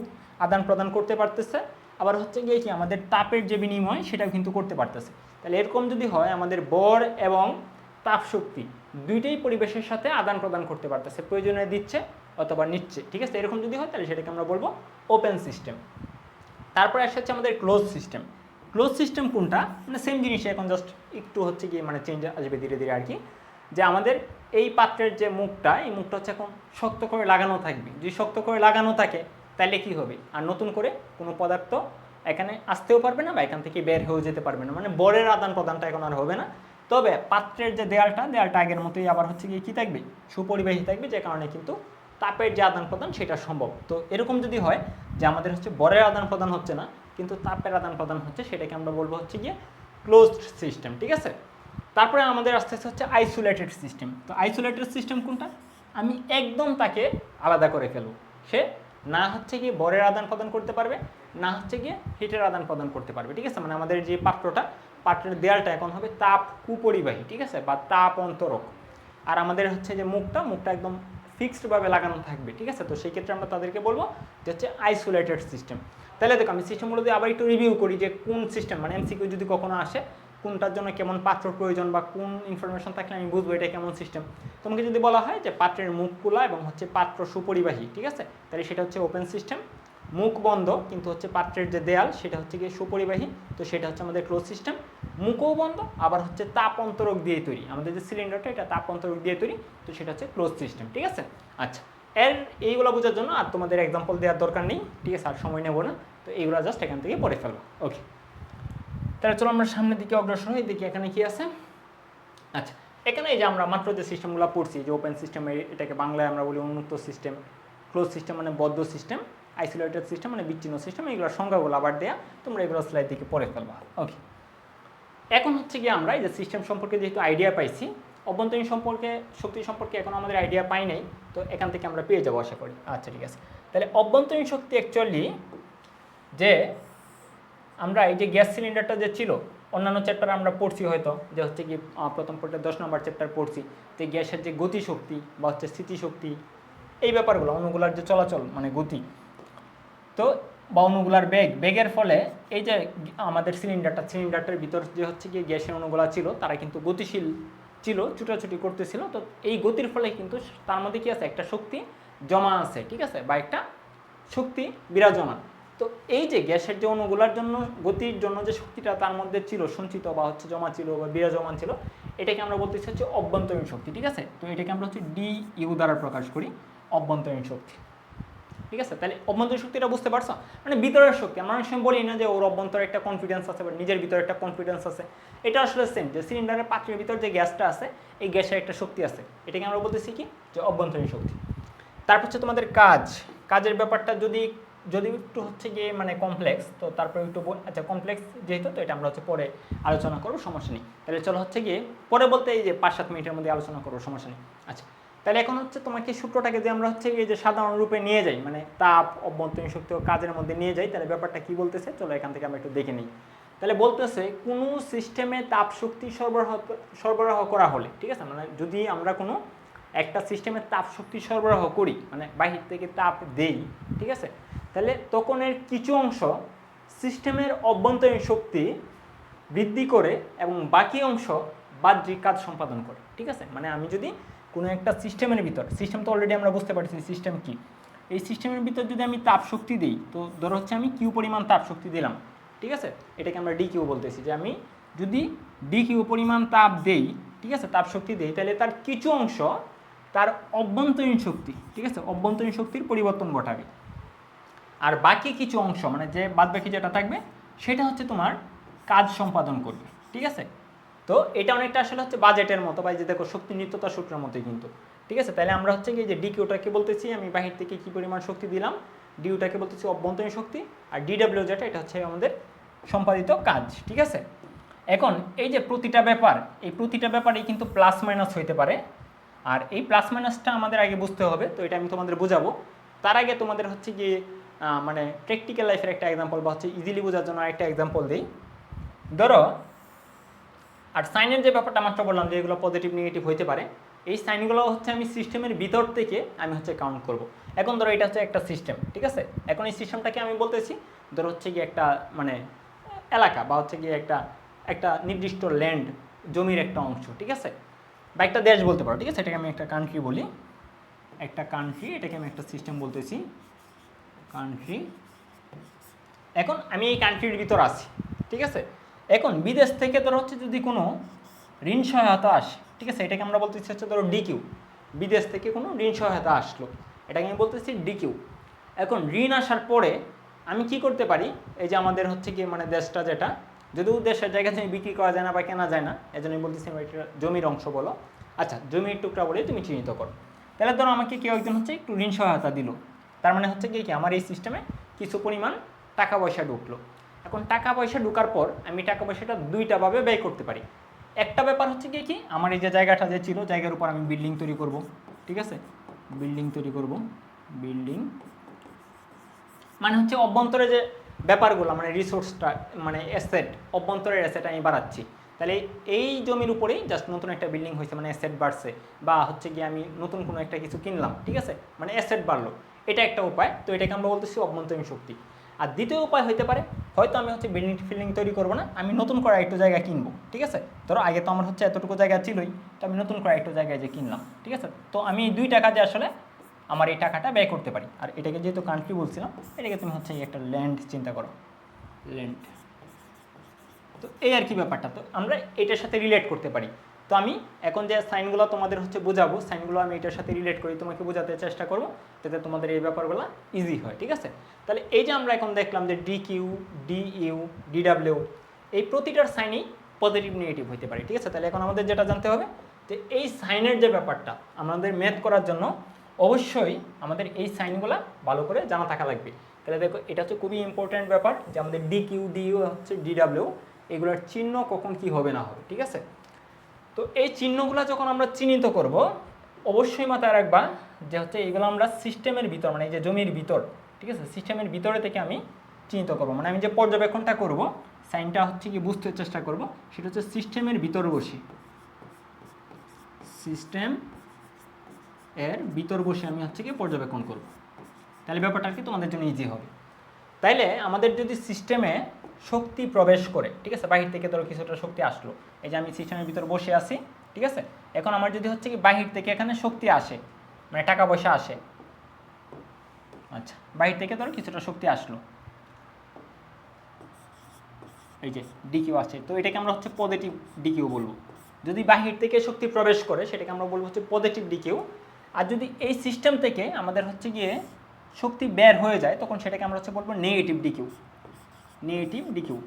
আদান প্রদান করতে পারতেছে, আবার হচ্ছে গিয়ে কি আমাদের তাপের যে বিনিময় সেটাও কিন্তু করতে পারতেছে। তাহলে এরকম যদি হয় আমাদের বর এবং তাপ শক্তি দুইটাই পরিবেশের সাথে আদান প্রদান করতে পারতেছে, প্রয়োজনে দিচ্ছে অথবা নিচ্ছে, ঠিক আছে? এরকম যদি হয় তাহলে সেটাকে আমরা বলবো ওপেন সিস্টেম। তারপরে আসছে হচ্ছে আমাদের ক্লোজ সিস্টেম। ক্লোজ সিস্টেম কোনটা, মানে সেম জিনিসই, এখন জাস্ট একটু হচ্ছে কি মানে চেঞ্জ আসবে ধীরে ধীরে আর কি। যে আমাদের এই পাত্রের যে মুখটা, এই মুখটা হচ্ছে এখন শক্ত করে লাগানো থাকবে। যদি শক্ত করে লাগানো থাকে তাহলে কি হবে, আর নতুন করে কোনো পদার্থ এখানে আসতেও পারবে না বা এখান থেকে বের হয়ে যেতে পারবে না, মানে বরের আদান প্রদানটা এখন আর হবে না। তবে পাত্রের যে দেয়ালটা আগের মতোই আবার হচ্ছে গিয়ে কী থাকবে, সুপরিবাহী থাকবে, যে কারণে কিন্তু তাপের যে আদান প্রদান সেটা সম্ভব। তো এরকম যদি হয় যে আমাদের হচ্ছে বরের আদান প্রদান হচ্ছে না কিন্তু তাপের আদান প্রদান হচ্ছে, সেটাকে আমরা বলবো হচ্ছে গিয়ে ক্লোজড সিস্টেম, ঠিক আছে? তারপরে আমাদের আস্তে আস্তে হচ্ছে আইসোলেটেড সিস্টেম। তো আইসোলেটেড সিস্টেম কোনটা, আমি একদম তাকে আলাদা করে ফেলবো, সে না হচ্ছে গিয়ে বরের আদান প্রদান করতে পারবে, না হচ্ছে গিয়ে হিটের আদান প্রদান করতে পারবে, ঠিক আছে? মানে আমাদের যে পাত্রের দেয়ালটা এখন হবে তাপ কুপরিবাহী, ঠিক আছে, বা তাপ অন্তরক। আর আমাদের হচ্ছে যে মুখটা একদম ফিক্সডভাবে লাগানো থাকবে, ঠিক আছে? তো সেই ক্ষেত্রে আমরা তাদেরকে বলবো যে হচ্ছে আইসোলেটেড সিস্টেম। তাহলে দেখো আমি সিস্টেমগুলো দিয়ে আবার একটু রিভিউ করি যে কোন সিস্টেম, মানে এমসিকিউ যদি কখনো আসে কোনটার জন্য কেমন পাত্র প্রয়োজন বা কোন ইনফরমেশন থাকলে আমি বুঝবো এটা কেমন সিস্টেম। তোমাকে যদি বলা হয় যে পাত্রের মুখ খোলা এবং হচ্ছে পাত্র সুপরিবাহী, ঠিক আছে, তাহলে সেটা হচ্ছে ওপেন সিস্টেম। মুখ বন্ধ কিন্তু হচ্ছে পাত্রের যে দেয়াল সেটা হচ্ছে গিয়ে সুপরিবাহী, তো সেটা হচ্ছে আমাদের ক্লোজ সিস্টেম। মুখও বন্ধ, আবার হচ্ছে তাপ অন্তরক দিয়ে তৈরি, আমাদের যে সিলিন্ডারটা এটা তাপ অন্তরক দিয়ে তৈরি, তো সেটা হচ্ছে ক্লোজ সিস্টেম, ঠিক আছে। আচ্ছা, এইগুলো বোঝার জন্য আর তোমাদের এক্সাম্পল দেওয়ার দরকার নেই, ঠিক আছে, আর সময় নেব না, তো এইগুলো জাস্ট এখান থেকে পড়ে ফেলবো। ওকে, তাহলে চলো আমরা সামনের দিকে অগ্রসর হই, দেখি এখানে কি আছে। আচ্ছা, এখানে এই যে আমরা মাত্র যে সিস্টেমগুলো পড়ছি, যে ওপেন সিস্টেম, এটাকে বাংলায় আমরা বলি উন্মুক্ত সিস্টেম, ক্লোজ সিস্টেম মানে বদ্ধ সিস্টেম, আইসোলেটেড সিস্টেম মানে বিচ্ছিন্ন সিস্টেম, এইগুলোর সংজ্ঞাগুলো আবার দেয়া, তোমরা এগুলো স্লাইড দিকে পড়ে ফেলবা। ওকে, এখন হচ্ছে কি আমরা এই যে সিস্টেম সম্পর্কে যেহেতু আইডিয়া পাইছি, অভ্যন্তরীণ সম্পর্কে শক্তি সম্পর্কে এখন আমাদের আইডিয়া পাই নাই, তো এখান থেকে আমরা পেয়ে যাবো আশা করি। আচ্ছা ঠিক আছে, তাহলে অভ্যন্তরীণ শক্তি অ্যাকচুয়ালি যে আমরা এই যে গ্যাস সিলিন্ডারটা যে ছিল, অন্যান্য চ্যাপ্টার আমরা পড়ছি হয়তো, যে হচ্ছে কি প্রথম পড়তে 10 নম্বর চ্যাপ্টার পড়ছি, যে গ্যাসের যে গতিশক্তি বা হচ্ছে স্থিতিশক্তি, এই ব্যাপারগুলো, অণুগুলার যে চলাচল মানে গতি, তো বা অণুগুলার বেগের ফলে এই যে আমাদের সিলিন্ডারটার ভিতর যে হচ্ছে কি গ্যাসের অণুগুলা ছিল তারা কিন্তু গতিশীল ছিল, ছুটাছুটি করতেছিল, তো এই গতির ফলে কিন্তু তার মধ্যে কি আছে, একটা শক্তি জমা আছে, ঠিক আছে, বা একটা শক্তি বিরাজমান। তো এই যে গ্যাসের যে অণুগুলার জন্য গতির জন্য যে শক্তিটা তার মধ্যে ছিল সঞ্চিত বা হচ্ছে জমা ছিল বা বিরাজমান ছিল, এটাকে আমরা বলতেছি হচ্ছে অভ্যন্তরীণ শক্তি, ঠিক আছে। তো এটাকে আমরা হচ্ছে DU দ্বারা প্রকাশ করি, অভ্যন্তরীণ শক্তি, ঠিক আছে। তাহলে অভ্যন্তরীণ শক্তিটা বুঝতে পারছো, মানে ভিতরের শক্তি। আমরা অনেক সময় বলি না যে ওর অভ্যন্তরে একটা কনফিডেন্স আছে বা নিজের ভিতরে একটা কনফিডেন্স আছে, এটা আসলে সেম, যে সিলিন্ডারের পাত্রের ভিতর যে গ্যাসটা আছে এই গ্যাসের একটা শক্তি আছে, এটাকে আমরা বলতেছি কি, যে অভ্যন্তরীণ শক্তি। তারপর হচ্ছে তোমাদের কাজের ব্যাপারটা যদি একটু হচ্ছে গিয়ে মানে কমপ্লেক্স, তো তারপরে একটু আচ্ছা কমপ্লেক্স যেহেতু, তো এটা আমরা হচ্ছে পরে আলোচনা করবো, সমস্যা নেই। তাহলে চলো হচ্ছে গিয়ে পরে বলতে এই যে 5-7 মিনিটের মধ্যে আলোচনা করবো, সমস্যা নেই। আচ্ছা, তাহলে এখন হচ্ছে তোমাকে সূত্রটাকে যে আমরা হচ্ছে এই যে সাধারণ রূপে নিয়ে যাই, মানে তাপ, অভ্যন্তরীণ শক্তি ও কাজের মধ্যে নিয়ে যাই, তাহলে ব্যাপারটা কি বলতেছে, চলো এখান থেকে আমরা একটু দেখে নিই। তাহলে বলতেছে কোনো সিস্টেমে তাপ শক্তি সরবরাহ করা হলে, ঠিক আছে, মানে যদি আমরা কোনো একটা সিস্টেমে তাপ শক্তি সরবরাহ করি, মানে বাহির থেকে তাপ দেই, ঠিক আছে, তাহলে তখন এর কিছু অংশ সিস্টেমের অভ্যন্তরীণ শক্তি বৃদ্ধি করে এবং বাকি অংশ বাহ্যিক কাজ সম্পাদন করে, ঠিক আছে। মানে আমি যদি কোনো একটা সিস্টেমের ভিতর, সিস্টেম তো অলরেডি আমরা বুঝতে পারছি সিস্টেম কি, এই সিস্টেমের ভিতর যদি আমি তাপ শক্তি দিই, তো ধরো হচ্ছে আমি কিউ পরিমাণ তাপ শক্তি দিলাম, ঠিক আছে, এটাকে আমরা DQ বলতেছি, যে আমি যদি DQ পরিমাণ তাপ দেই, ঠিক আছে, তাপ শক্তি দেই, তাহলে তার কিছু অংশ তার অভ্যন্তরীণ শক্তি, ঠিক আছে, অভ্যন্তরীণ শক্তির পরিবর্তন ঘটাবে, আর বাকি কিছু অংশ মানে যে বাদ বাকি যেটা থাকবে সেটা হচ্ছে তোমার কাজ সম্পাদন করবে, ঠিক আছে। তো এটা অনেকটা আসলে হচ্ছে বাজেটের মতো, বা যে দেখো শক্তি নিত্যতা সূত্রের মতোই কিন্তু, ঠিক আছে। তাহলে আমরা হচ্ছে কি যে DQটাকে বলতেছি আমি বাহির থেকে কি পরিমাণ শক্তি দিলাম, DUটাকে বলতেছি অভ্যন্তরীণ শক্তি, আর DW যেটা এটা হচ্ছে আমাদের সম্পাদিত কাজ, ঠিক আছে। এখন এই যে প্রতিটা ব্যাপার, এই প্রতিটা ব্যাপারেই কিন্তু প্লাস মাইনাস হইতে পারে, আর এই প্লাস মাইনাসটা আমাদের আগে বুঝতে হবে, তো এটা আমি তোমাদের বোঝাবো। তার আগে তোমাদের হচ্ছে কি মানে প্র্যাকটিক্যাল লাইফের একটা এক্সাম্পল বা হচ্ছে ইজিলি বোঝার জন্য একটা এক্সাম্পল দিই। ধরো, আর সাইনের যে ব্যাপারটা মাত্র বললাম যে এগুলো পজিটিভ নেগেটিভ হইতে পারে, এই সাইনগুলো হচ্ছে আমি সিস্টেমের ভিতর থেকে আমি হচ্ছে কাউন্ট করব। এখন ধরো এটা হচ্ছে একটা সিস্টেম, ঠিক আছে, এখন এই সিস্টেমটাকে আমি বলতেছি ধরো হচ্ছে কি একটা মানে এলাকা বা হচ্ছে কি একটা নির্দিষ্ট ল্যান্ড, জমির একটা অংশ, ঠিক আছে, বা একটা দেশ বলতে পারো, ঠিক আছে, এটাকে আমি একটা কান্ট্রি বলি, একটা কান্ট্রি, এটাকে আমি একটা সিস্টেম বলতেছি, কান্ট্রি। এখন আমি এই কান্ট্রির ভিতর আছি, ঠিক আছে। এখন বিদেশ থেকে ধরো হচ্ছে যদি কোনো ঋণ সহায়তা আসে, ঠিক আছে, এটাকে আমরা বলতেছি হচ্ছে ধরো DQ, বিদেশ থেকে কোনো ঋণ সহায়তা আসলো, এটাকে আমি বলতেছি DQ। এখন ঋণ আসার পরে আমি কি করতে পারি, এই যে আমাদের হচ্ছে কি মানে দেশটা যেটা, যদিও দেশের জায়গা থেকে বিক্রি করা যায় না বা কেনা যায় না, এজন্যই বলতেছি এটা জমির অংশ বলো, আচ্ছা জমির টুকরা বলে তুমি চিহ্নিত করো। তাহলে ধরো আমাকে কেউ একজন হচ্ছে একটু ঋণ সহায়তা দিল, তার মানে হচ্ছে কি আমার এই সিস্টেমে কিছু পরিমাণ টাকা পয়সা ঢুকলো। এখন টাকা পয়সা ঢোকার পর আমি টাকা পয়সাটা দুইটা ভাবে ব্যয় করতে পারি। একটা ব্যাপার হচ্ছে কি আমার এই যে জায়গাটা যে ছিল, জায়গার উপর আমি বিল্ডিং তৈরি করব, ঠিক আছে, বিল্ডিং তৈরি করব, বিল্ডিং মানে হচ্ছে অভ্যন্তরে যে ব্যাপারগুলো মানে রিসোর্সটা মানে অ্যাসেট, অভ্যন্তরের অ্যাসেট আমি বাড়াচ্ছি, তাহলে এই জমির উপরেই জাস্ট নতুন একটা বিল্ডিং হয়েছে মানে অ্যাসেট বাড়ছে, বা হচ্ছে গিয়ে আমি নতুন কোনো একটা কিছু কিনলাম, ঠিক আছে, মানে অ্যাসেট বাড়লো, এটা একটা উপায়। তো এটাকে আমরা বলতেছি অভ্যন্তরীণ শক্তি। আর দ্বিতীয় উপায় হতে পারে হয়তো আমি হচ্ছে বিল্ডিং তৈরি করবো না, আমি নতুন করে একটু জায়গা কিনবো, ঠিক আছে। ধরো আগে তো আমার হচ্ছে এতটুকু জায়গা ছিলই, তো আমি নতুন করে একটু জায়গায় যে কিনলাম, ঠিক আছে। তো আমি 2 টাকা দিয়ে আসলে আমার এই টাকাটা ব্যয় করতে পারি। আর এটাকে যেহেতু কান্ট্রি বলছিলাম, এটাকে তুমি হচ্ছে একটা ল্যান্ড চিন্তা করো, ল্যান্ড। তো এই আর কি ব্যাপারটা, তো আমরা এটার সাথে রিলেট করতে পারি। তো আমি এখন যে সাইনগুলো তোমাদের হচ্ছে বোঝাবো, সাইনগুলো আমি এটার সাথে রিলেট করি, তোমাকে বোঝাতে চেষ্টা করবো যাতে তোমাদের এই ব্যাপারগুলো ইজি হয়, ঠিক আছে। তাহলে এই যে আমরা এখন দেখলাম যে D Q, D U, D W, এই প্রতিটার সাইনই পজিটিভ নেগেটিভ হতে পারে, ঠিক আছে। তাহলে এখন আমাদের যেটা জানতে হবে যে এই সাইনের যে ব্যাপারটা আমাদের ম্যাথ করার জন্য অবশ্যই আমাদের এই সাইনগুলো ভালো করে জানা থাকা লাগবে। তাহলে দেখো এটা হচ্ছে খুবই ইম্পর্ট্যান্ট ব্যাপার যে আমাদের ডি কিউ, ডি ইউ হচ্ছে ডি ডাব্লিউ, এগুলোর চিহ্ন কখন কি হবে না হবে, ঠিক আছে। তো এই চিহ্নগুলো যখন আমরা চিহ্নিত করব, অবশ্যই মাথায় রাখবা যে হচ্ছে এগুলো আমরা সিস্টেমের ভিতর, মানে এই যে জমির ভিতর, ঠিক আছে, সিস্টেমের ভিতরে থেকে আমি চিহ্নিত করব। মানে আমি যে পর্যবেক্ষণটা করব, সাইনটা হচ্ছে কি বুঝতে চেষ্টা করব, সেটা হচ্ছে সিস্টেমের ভিতর বসে, সিস্টেম এর ভিতর বসে আমি হচ্ছে কি পর্যবেক্ষণ করব। তাহলে ব্যাপারটা কি তোমাদের জন্য ইজি হবে। তাইলে আমাদের যদি সিস্টেমে শক্তি প্রবেশ করে, ঠিক আছে, বাহির থেকে ধরো কিছুটা শক্তি আসলো, এই যে আমি সিস্টেমের ভিতর বসে আছি, ঠিক আছে। এখন আমার যদি হচ্ছে কি বাহির থেকে এখানে শক্তি আসে, মানে টাকা পয়সা আসে, আচ্ছা, বাহির থেকে ধরো কিছুটা শক্তি আসলো, এই যে ডিকিউ আছে, তো এটাকে আমরা হচ্ছে পজিটিভ ডিকিউ বলবো। যদি বাহির থেকে শক্তি প্রবেশ করে সেটাকে আমরা বলবো হচ্ছে পজিটিভ ডিকিউ। আর যদি এই সিস্টেম থেকে আমাদের হচ্ছে গিয়ে শক্তি বের হয়ে যায়, তখন সেটাকে আমরা হচ্ছে বলবো নেগেটিভ ডিকিউ, নেগেটিভ ডিকিউ।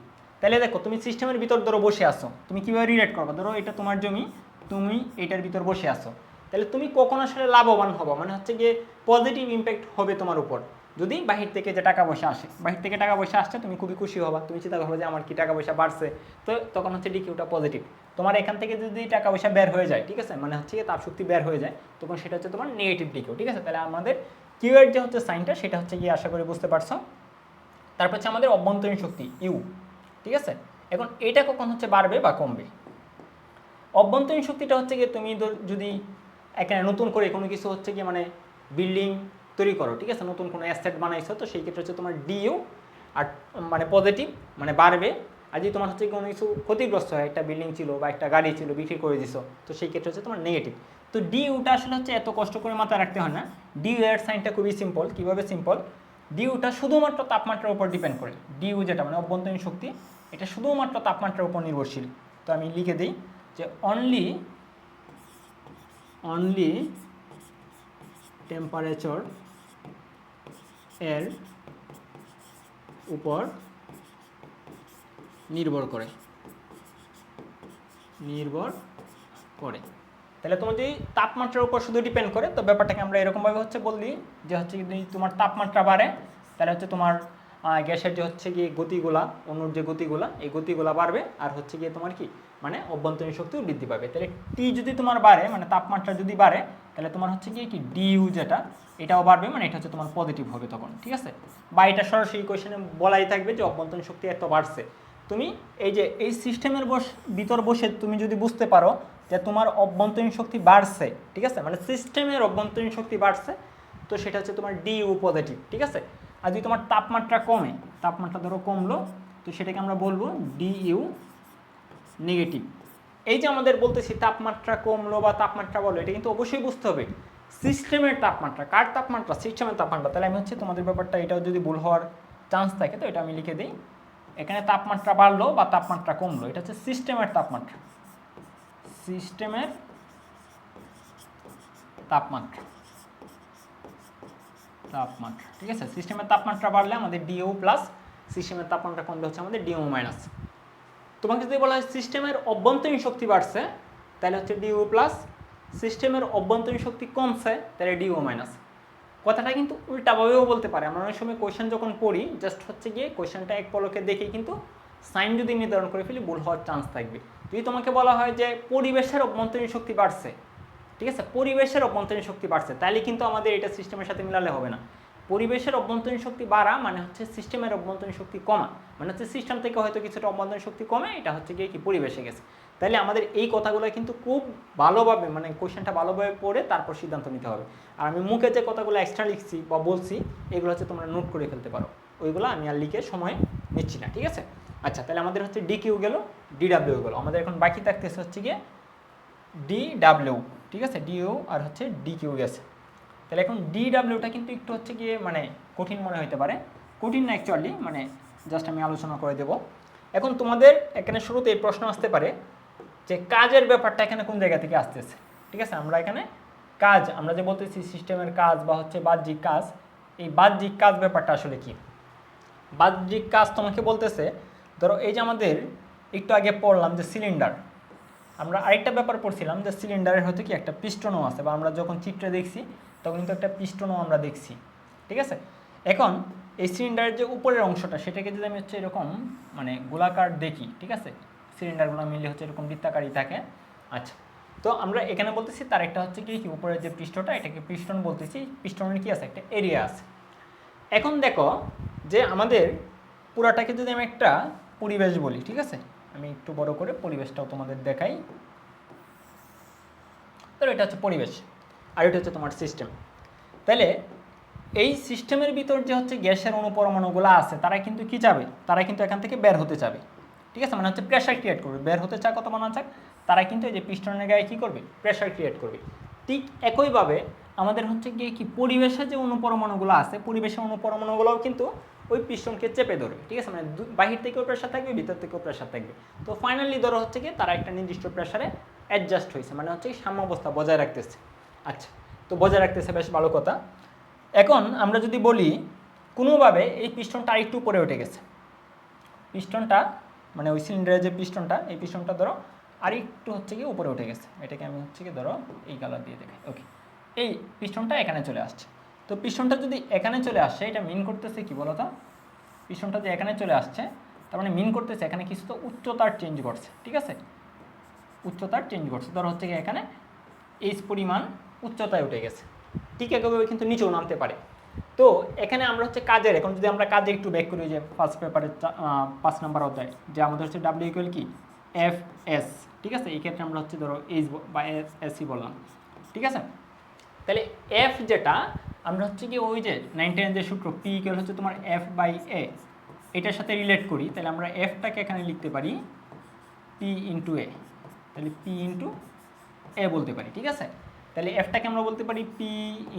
তাহলে দেখো তুমি সিস্টেমের ভিতর ধরো বসে আসো, তুমি কীভাবে রিলেট করবে, ধরো এটা তোমার জমি, তুমি এটার ভিতর বসে আসো, তাহলে তুমি কখন আসলে লাভবান হবো, মানে হচ্ছে গিয়ে পজিটিভ ইম্প্যাক্ট হবে তোমার উপর যদি বাহির থেকে যে টাকা পয়সা আসে, বাহির থেকে টাকা পয়সা আসছে, তুমি খুবই খুশি হবা, তুমি চিন্তা করবে যে আমার কি টাকা পয়সা বাড়ছে, তো তখন হচ্ছে ডিকিউটা পজিটিভ। তোমার এখান থেকে যদি টাকা পয়সা বের হয়ে যায়, ঠিক আছে, মানে হচ্ছে তাপ শক্তি বের হয়ে যায়, তখন সেটা হচ্ছে তোমার নেগেটিভ ডিকিউ, ঠিক আছে। তাহলে আমাদের কিউ এর যে হচ্ছে সাইনটা, সেটা হচ্ছে গিয়ে আশা করি বুঝতে পারছো। তারপর হচ্ছে আমাদের অভ্যন্তরীণ শক্তি ইউ, ঠিক আছে। এখন এটা কখন হচ্ছে বাড়বে বা কমবে, অভ্যন্তরীণ শক্তিটা হচ্ছে গিয়ে তুমি যদি এখানে নতুন করে কোনো কিছু হচ্ছে গিয়ে মানে বিল্ডিং তৈরি করো, ঠিক আছে, নতুন কোনো অ্যাসেট বানাইছো, তো সেই ক্ষেত্রে হচ্ছে তোমার ডিইউ আর মানে পজিটিভ মানে বাড়বে। আর যদি তোমার হচ্ছে কোনো কিছু ক্ষতিগ্রস্ত হয়, একটা বিল্ডিং ছিল বা একটা গাড়ি ছিল বিক্রি করে দিছো, তো সেই ক্ষেত্রে হচ্ছে তোমার নেগেটিভ। তো ডিইউটা আসলে হচ্ছে এত কষ্ট করে মাথায় রাখতে হয় না, ডিইউ এর সাইনটা খুবই সিম্পল। কীভাবে সিম্পল, ডিইউটা শুধুমাত্র তাপমাত্রার উপর ডিপেন্ড করে, ডিইউ যেটা মানে অভ্যন্তরীণ শক্তি, এটা শুধুমাত্র তাপমাত্রার উপর নির্ভরশীল। তো আমি লিখে দিই যে অনলি টেম্পারেচার এর উপর নির্ভর করে, তাহলে তোমার যদি তাপমাত্রার উপর শুধু ডিপেন্ড করে, তো ব্যাপারটাকে আমরা এরকমভাবে হচ্ছে বলি যে হচ্ছে যদি তোমার তাপমাত্রা বাড়ে, তাহলে হচ্ছে তোমার গ্যাসের যে হচ্ছে গিয়ে গতিগুলা, অণুর যে গতিগুলা, এই গতিগুলা বাড়বে, আর হচ্ছে গিয়ে তোমার কি মানে অভ্যন্তরীণ শক্তিও বৃদ্ধি পাবে। তাহলে টি যদি তোমার বাড়ে, মানে তাপমাত্রা যদি বাড়ে, তাহলে তোমার হচ্ছে গিয়ে কি ডিইউ যেটা, এটাও বাড়বে, মানে এটা হচ্ছে তোমার পজিটিভ হবে তখন, ঠিক আছে। বা এটা সরাসরি কোয়েশনে বলাই থাকবে যে অভ্যন্তরীণ শক্তি এত বাড়ছে। তুমি এই যে এই সিস্টেমের ভিতর বসে তুমি যদি বুঝতে পারো যে তোমার অভ্যন্তরীণ শক্তি বাড়ছে, ঠিক আছে, মানে সিস্টেমের অভ্যন্তরীণ শক্তি বাড়ছে, তো সেটা হচ্ছে তোমার ডিইউ পজিটিভ, ঠিক আছে। আর যদি তোমার তাপমাত্রা কমে, তাপমাত্রা ধরো কমলো, তো সেটাকে আমরা বলবো ডিইউ নেগেটিভ। এই যে আমাদের বলতেছি তাপমাত্রা কমলো বা তাপমাত্রা বলো, এটা কিন্তু অবশ্যই বুঝতে হবে সিস্টেমের তাপমাত্রা, কার তাপমাত্রা, সিস্টেমের তাপমাত্রা। তাহলে আমি হচ্ছে তোমাদের ব্যাপারটা এটাও যদি ভুল হওয়ার চান্স থাকে, তো এটা আমি লিখে দিই, এখানে তাপমাত্রা বাড়লো বা তাপমাত্রা কমলো, এটা হচ্ছে সিস্টেমের তাপমাত্রা, সিস্টেমের তাপমাত্রা, ঠিক আছে। সিস্টেমের তাপমাত্রা বাড়লে আমাদের ডিও প্লাস, সিস্টেমের তাপমাত্রা কমলে হচ্ছে আমাদের ডিও মাইনাস। তোমাকে যদি বলা হয় সিস্টেমের অভ্যন্তরীণ শক্তি বাড়ছে, তাহলে হচ্ছে ডিও প্লাস, সিস্টেমের অভ্যন্তরীণ শক্তি কমছে, তাহলে ডিও মাইনাস। কথাটা কিন্তু উল্টাভাবেও বলতে পারে। আমরা অনেক সময় কোয়েশ্চেন যখন পড়ি, জাস্ট হচ্ছে গিয়ে কোয়েশ্চেনটা এক পলকে দেখে কিন্তু সাইন যদি নির্ধারণ করে ফেলি, ভুল হওয়ার চান্স থাকবে। যদি তোমাকে বলা হয় যে পরিবেশের অভ্যন্তরীণ শক্তি বাড়ছে, ঠিক আছে, পরিবেশের অভ্যন্তরীণ শক্তি বাড়ছে, তাহলে কিন্তু আমাদের এটা সিস্টেমের সাথে মিলালে হবে না। পরিবেশের অভ্যন্তরীণ শক্তি বাড়া মানে হচ্ছে সিস্টেমের অভ্যন্তরীণ শক্তি কমা, মানে হচ্ছে সিস্টেম থেকে হয়তো কিছুটা অভ্যন্তরীণ শক্তি কমে, এটা হচ্ছে গিয়ে কি পরিবেশে গেছে। তাহলে আমাদের এই কথাগুলো কিন্তু খুব ভালোভাবে মানে কোয়েশ্চেনটা ভালোভাবে পড়ে তারপর সিদ্ধান্ত নিতে হবে। আর আমি মুখে যে কথাগুলো এক্সট্রা লিখছি বা বলছি, এগুলো হচ্ছে তোমরা নোট করে ফেলতে পারো, ওইগুলো আমি আর লিখে সময় নিচ্ছি না, ঠিক আছে। আচ্ছা, তাহলে আমাদের হচ্ছে ডি কিউ গেল, ডিডাব্লিউ গেল, আমাদের এখন বাকি থাকতেছে হচ্ছে গিয়ে ডিডাব্লিউ, ঠিক আছে, ডিইউ আর হচ্ছে ডি কিউ গেছে। তাহলে এখন ডিডাব্লিউটা কিন্তু একটু হচ্ছে গিয়ে মানে কঠিন মনে হতে পারে, কঠিন না অ্যাকচুয়ালি, মানে জাস্ট আমি আলোচনা করে দেব। এখন তোমাদের এখানে শুরুতে এই প্রশ্ন আসতে পারে যে কাজের ব্যাপারটা এখানে কোন জায়গা থেকে আসতেছে, ঠিক আছে। আমরা এখানে কাজ, আমরা যে বলতেছি সিস্টেমের কাজ বা হচ্ছে বাহ্যিক কাজ, এই বাহ্যিক কাজ ব্যাপারটা আসলে কি? বাহ্যিক কাজ তোমাকে বলতেছে, ধরো এই যে আমাদের একটু আগে পড়লাম যে সিলিন্ডার, আমরা আরেকটা ব্যাপার পড়ছিলাম যে সিলিন্ডারের হয়তো কি একটা পিস্টনও আছে, বা আমরা যখন চিত্রে দেখছি তখন কিন্তু একটা পিস্টনও আমরা দেখছি, ঠিক আছে। এখন এই সিলিন্ডারের যে উপরের অংশটা সেটাকে যদি আমি হচ্ছে এরকম মানে গোলাকার দেখি, ঠিক আছে, সিলিন্ডারগুলো মিলে হচ্ছে এরকম বৃত্তাকারই থাকে। আচ্ছা, তো আমরা এখানে বলতেছি তার একটা হচ্ছে কি উপরের যে পৃষ্ঠটা এটাকে পিস্টন বলতেছি, পিস্টনের কি আছে একটা এরিয়া আছে। এখন দেখো যে আমাদের পুরাটাকে যদি আমি একটা পরিবেশ বলি, ঠিক আছে, আমি একটু বড় করে পরিবেশটাও তোমাদের দেখাই। ধরো এটা হচ্ছে পরিবেশ আর এটা হচ্ছে তোমার সিস্টেম। তাহলে এই সিস্টেমের ভিতর যে হচ্ছে গ্যাসের অণুপরমাণুগুলো আছে তারা কিন্তু কি চাবে, তারা কিন্তু এখান থেকে বের হতে চাবে, ঠিক আছে, মানে হচ্ছে প্রেশার ক্রিয়েট করবে, বের হতে চাক অথবা না চাক তারা কিন্তু এই যে পিস্টনের গায়ে কী করবে, প্রেশার ক্রিয়েট করবে। ঠিক একইভাবে আমাদের হচ্ছে গিয়ে কি পরিবেশে যে অণুপরমাণুগুলো আছে, পরিবেশের অণুপরমাণুগুলোও কিন্তু ওই পিস্টনকে চেপে ধরবে, ঠিক আছে, মানে বাহির থেকেও প্রেশার থাকবে, ভিতর থেকেও প্রেশার থাকবে। তো ফাইনালি ধরো হচ্ছে কি তারা একটা নির্দিষ্ট প্রেশারে অ্যাডজাস্ট হয়েছে, মানে হচ্ছে সাম্যাবস্থা বজায় রাখতেছে। আচ্ছা, তো বজায় রাখতেছে, বেশ ভালো কথা। এখন আমরা যদি বলি কোনোভাবে এই পিস্টনটা আরেকটু উপরে উঠে গেছে, পিস্টনটা মানে ওই সিলিন্ডারের যে পিস্টনটা, এই পিস্টনটা ধরো আরেকটু হচ্ছে কি উপরে উঠে গেছে, এটাকে আমি হচ্ছে কি ধরো এই কালার দিয়ে দেখাই, ওকে, এই পিস্টনটা এখানে চলে আসছে। তো পিস্টনটা যদি এখানে চলে আসছে এটা মিন করতেছে কি বলো তো, পিস্টনটা যে এখানে চলে আসছে তার মানে মিন করতেছে এখানে কিছু তো উচ্চতার চেঞ্জ করছে, ঠিক আছে, উচ্চতার চেঞ্জ করছে, ধরো হচ্ছে কি এখানে এইচ পরিমাণ উচ্চতায় উঠে গেছে। ঠিক একইভাবে কিন্তু নিচেও নামতে পারে। তো এখানে আমরা হচ্ছে কাজের, এখন যদি আমরা কাজে একটু ব্যাক করি, যে ফার্স্ট পেপারের 5 নম্বর অধ্যায় যে আমাদের হচ্ছে ডাব্লিউ ইকুয়াল কি এফ এস, ঠিক আছে, এই ক্ষেত্রে আমরা হচ্ছে ধরো এইচ বা এসই বললাম, ঠিক আছে। তাহলে এফ যেটা আমরা হচ্ছে কি ওই যে 9 যে সূত্র পি ইকুয়াল হচ্ছে তোমার এফ বাই এ, এটার সাথে রিলেট করি, তাহলে আমরা এফটাকে এখানে লিখতে পারি পি ইন্টু এ, তাহলে পি ইন্টু এ বলতে পারি, ঠিক আছে। তাহলে এফটাকে আমরা বলতে পারি পি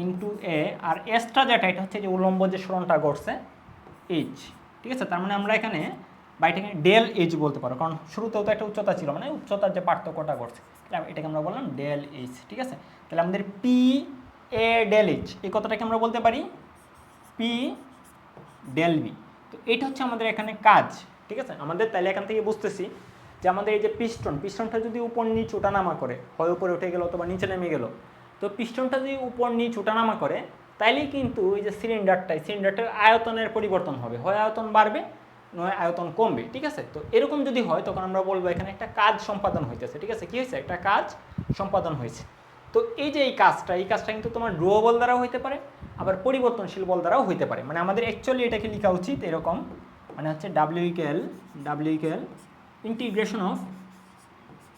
ইন্টু এ, আর এসটা যেটা এটা হচ্ছে যে উলম্ব যে সরণটা ঘটছে এইচ, ঠিক আছে। তার মানে আমরা এখানে বাইটাকে ডেল এইচ বলতে পারো, কারণ শুরুতেও তো একটা উচ্চতা ছিল, মানে উচ্চতার যে পার্থক্যটা ঘটছে এটাকে আমরা বললাম ডেল এইচ, ঠিক আছে। তাহলে আমাদের পি এ ডেল এইচ এই কথাটাকে আমরা বলতে পারি পি ডেল বি। তো এটা হচ্ছে আমাদের এখানে কাজ, ঠিক আছে। আমাদের তাহলে এখান থেকে বুঝতেছি যে আমাদের এই যে পিস্টনটা যদি উপর নিচ ওঠানামা করে, হয় উপরে উঠে গেল অথবা নিচে নেমে গেল, তো পিস্টনটা যদি উপর নিচ ওঠানামা করে তাইলেই কিন্তু ওই যে সিলিন্ডারটার আয়তনের পরিবর্তন হবে, হয় আয়তন বাড়বে নয় আয়তন কমবে, ঠিক আছে। তো এরকম যদি হয় তখন আমরা বলবো এখানে একটা কাজ সম্পাদন হইতেছে, ঠিক আছে, কি হয়েছে, একটা কাজ সম্পাদন হয়েছে। তো এই যে এই কাজটা কিন্তু তোমার ড্রো বল দ্বারাও হইতে পারে, আবার পরিবর্তনশীল বল দ্বারাও হইতে পারে। মানে আমাদের অ্যাকচুয়ালি এটাকে লেখা উচিত এরকম, মানে হচ্ছে W equal integration of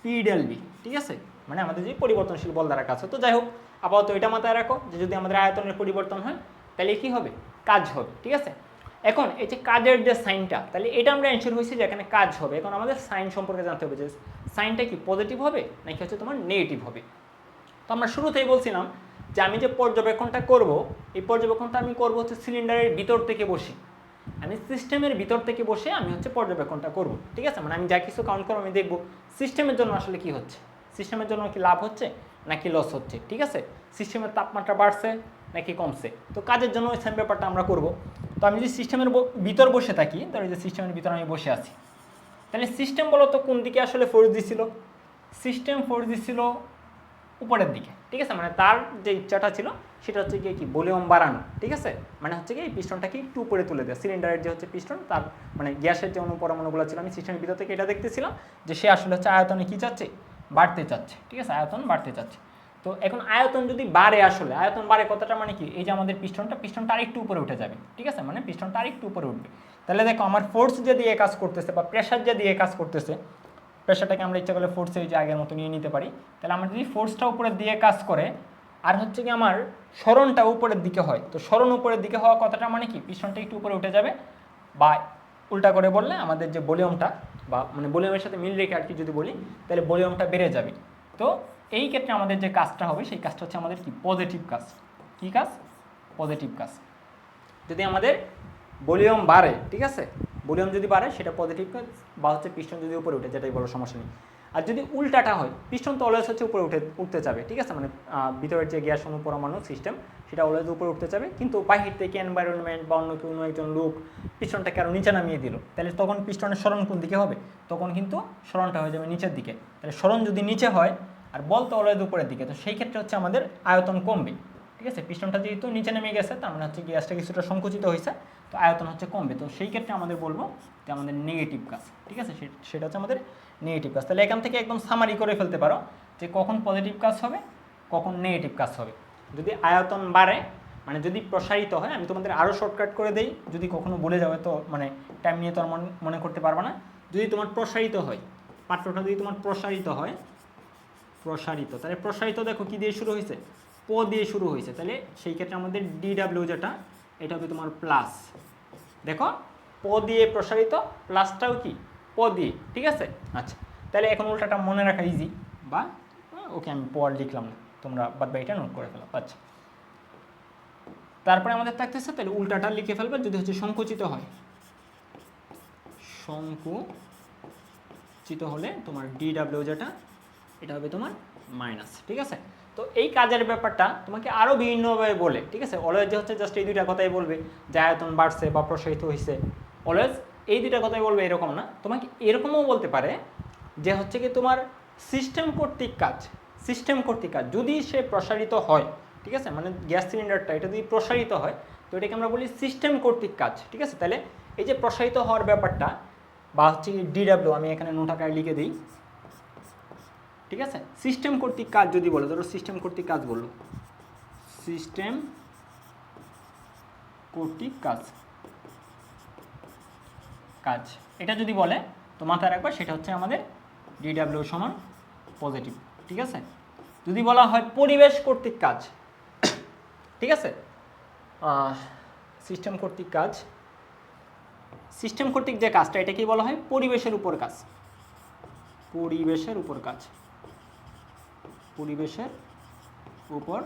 P del B, ঠিক আছে, মানে আমাদের যে পরিবর্তনশীল বল দ্বারা কাজ হয়। তো যাই হোক, আপাতত এটা মাথায় রাখো যে যদি আমাদের আয়তনের পরিবর্তন হয় তাহলে কি হবে, কাজ হবে, ঠিক আছে। এখন এই যে কাজের যে সাইনটা, তাহলে এটা আমরা অ্যান্সার হয়েছি যে এখানে কাজ হবে। এখন আমাদের সাইন সম্পর্কে জানতে হবে যে সাইনটা কি পজিটিভ হবে নাকি হচ্ছে তোমার নেগেটিভ হবে। তো আমরা শুরুতেই বলছিলাম যে আমি যে পর্যবেক্ষণটা করব, এই পর্যবেক্ষণটা আমি করব হচ্ছে সিলিন্ডারের ভিতর থেকে বসে, আমি সিস্টেমের ভিতর থেকে বসে আমি হচ্ছে পর্যবেক্ষণটা করব, ঠিক আছে। মানে আমি যা কিছু কাউন্ট করবো আমি দেখব সিস্টেমের জন্য আসলে কি হচ্ছে, সিস্টেমের জন্য কি লাভ হচ্ছে নাকি লস হচ্ছে, ঠিক আছে, সিস্টেমের তাপমাত্রা বাড়ছে নাকি কমছে। তো কাজের জন্য ওই সেম ব্যাপারটা আমরা করব। তো আমি যদি সিস্টেমের ভিতর বসে থাকি, ধরো যে সিস্টেমের ভিতর আমি বসে আছি, তাহলে সিস্টেম বলো তো কোন দিকে আসলে ফোর্স দিছিল, সিস্টেম ফোর্স দিছিল উপরের দিকে, ঠিক আছে, মানে তার যে ইচ্ছাটা ছিল সেটা হচ্ছে গিয়ে কি ভলিউম বাড়ানো, ঠিক আছে, মানে হচ্ছে কি এই পিস্টনটাকে একটু উপরে তুলে দেয়, সিলিন্ডারের যে হচ্ছে পিস্টন তার মানে গ্যাসের যে অণুপরমাণুগুলো ছিল আমি সিস্টেমের ভিতর থেকে এটা দেখতেছিলাম যে সে আসলে হচ্ছে আয়তনে কী চাচ্ছে, বাড়তে চাচ্ছে, ঠিক আছে, আয়তন বাড়তে চাচ্ছে। তো এখন আয়তন যদি বাড়ে, আসলে আয়তন বাড়ে কথাটা মানে কি, এই যে আমাদের পিস্টনটা আরেকটু উপরে উঠে যাবে, ঠিক আছে, মানে পিস্টনটা আরেকটু উপরে উঠবে। তাহলে দেখো আমার ফোর্স যে দিয়ে কাজ করতেছে বা প্রেশার যে দিয়ে কাজ করতেছে, প্রেশারটাকে আমরা ইচ্ছা করলে ফোর্সে যে আগের মতো নিয়ে নিতে পারি। তাহলে আমার যদি ফোর্সটা উপরের দিকে কাজ করে আর হচ্ছে কি আমার সরণটা উপরের দিকে হয়, তো সরণ উপরের দিকে হওয়া কথাটা মানে কি পিস্টনটা একটু উপরে উঠে যাবে বা উল্টা করে বললে আমাদের যে ভলিউমটা বা মানে ভলিউমের সাথে মিল রেখে আর কি যদি বলি, তাহলে ভলিউমটা বেড়ে যাবে। তো এই ক্ষেত্রে আমাদের যে কাজটা হবে সেই কাজটা হচ্ছে আমাদের কি পজিটিভ কাজ। কি কাজ? পজিটিভ কাজ। যদি আমাদের ভলিউম বাড়ে, ঠিক আছে, ভলিউম যদি বাড়ে সেটা পজিটিভ কাজ, বা হচ্ছে পিস্টন যদি উপরে উঠে, যেটাই বড় সমস্যা নেই। আর যদি উল্টাটা হয়, পিস্টন তো অলওয়েজ হচ্ছে উপরে উঠতে যাবে, ঠিক আছে, মানে ভিতরের যে গ্যাস অনু পরমাণু সিস্টেম সেটা অলওয়েজ উপরে উঠতে যাবে, কিন্তু বাহির থেকে এনভায়রনমেন্ট বা অন্য কোনো একজন লোক পিস্টনটাকে আরও নিচে নামিয়ে দিল, তাহলে তখন পিস্টনের সরণ কোন দিকে হবে? তখন কিন্তু সরণটা হয়ে যাবে নিচের দিকে। তাহলে সরণ যদি নিচে হয় আর বল তো অলওয়েজ উপরের দিকে, তো সেই ক্ষেত্রে হচ্ছে আমাদের আয়তন কমবে, ঠিক আছে। পিস্টনটা যেহেতু নিচে নেমে গেছে, তার মানে হচ্ছে গ্যাসটা কিছুটা সংকুচিত হয়েছে, তো আয়তন হচ্ছে কমবে। তো সেই ক্ষেত্রে আমাদের বলবো যে আমাদের নেগেটিভ কাজ, ঠিক আছে, সেটা হচ্ছে আমাদের নেগেটিভ কাজ। তাহলে এখান থেকে একদম সামারি করে ফেলতে পারো যে কখন পজিটিভ কাজ হবে, কখন নেগেটিভ কাজ হবে। যদি আয়তন বাড়ে, মানে যদি প্রসারিত হয়, আমি তোমাদের আরও শর্টকাট করে দেই, যদি কখনো বলে যাবে তো মানে টাইম নিয়ে তো আর মনে করতে পারবে না। যদি তোমার প্রসারিত হয়, পাত্রটা যদি তোমার প্রসারিত হয়, প্রসারিত, তাহলে প্রসারিত দেখো কি দিয়ে শুরু হয়েছে? প দিয়ে শুরু হয়েছে, তাহলে সেই ক্ষেত্রে আমাদের ডিডাব্লিউ যেটা, এটা হবে তোমার প্লাস। দেখো প দিয়ে প্রসারিত, প্লাসটাও কি প দিয়ে, ঠিক আছে। আচ্ছা, তাহলে এখন উল্টাটা মনে রাখা ইজি, বা ওকে আমি প আর লিখলাম না, তোমরা বাদ বাকিটা নোট করে ফেলো। আচ্ছা, তারপরে আমাদের থাকতেছে, তাহলে উল্টাটা লিখে ফেলবে যদি হচ্ছে সংকুচিত হয়, সংকুচিত হলে তোমার ডিডাব্লিউ যেটা, এটা হবে তোমার মাইনাস, ঠিক আছে। তো এই কাজের ব্যাপারটা তোমাকে আরও বিভিন্নভাবে বলে, ঠিক আছে। অলওয়েজ যে হচ্ছে জাস্ট এই দুইটা কথাই বলবে যে আয়তন বাড়ছে বা প্রসারিত হয়েছে, অলওয়েজ এই দুইটা কথাই বলবে এরকম না, তোমাকে এরকমও বলতে পারে যে হচ্ছে কি তোমার সিস্টেম কর্তৃক কাজ, সিস্টেম কর্তৃক কাজ যদি সে প্রসারিত হয়, ঠিক আছে, মানে গ্যাস সিলিন্ডারটা এটা যদি প্রসারিত হয়, তো এটাকে আমরা বলি সিস্টেম কর্তৃক কাজ, ঠিক আছে। তাহলে এই যে প্রসারিত হওয়ার ব্যাপারটা বা হচ্ছে ডিডাব্লিউ, আমি এখানে নোট আকারে লিখে দিই, ঠিক আছে। সিস্টেম কর্তৃক কাজ যদি বলো, ধরো সিস্টেম কর্তৃক কাজ বললো, সিস্টেম কর্তৃক কাজ, কাজ এটা যদি বলে তো মাথায় রাখবা সেটা হচ্ছে আমাদের ডিডাব্লিউ সমান পজিটিভ, ঠিক আছে। যদি বলা হয় পরিবেশ কর্তৃক কাজ, ঠিক আছে, সিস্টেম কর্তৃক কাজ, সিস্টেম কর্তৃক যে কাজটা এটাকেই বলা হয় পরিবেশের উপর কাজ, পরিবেশের উপর কাজ, পরিবেশের উপর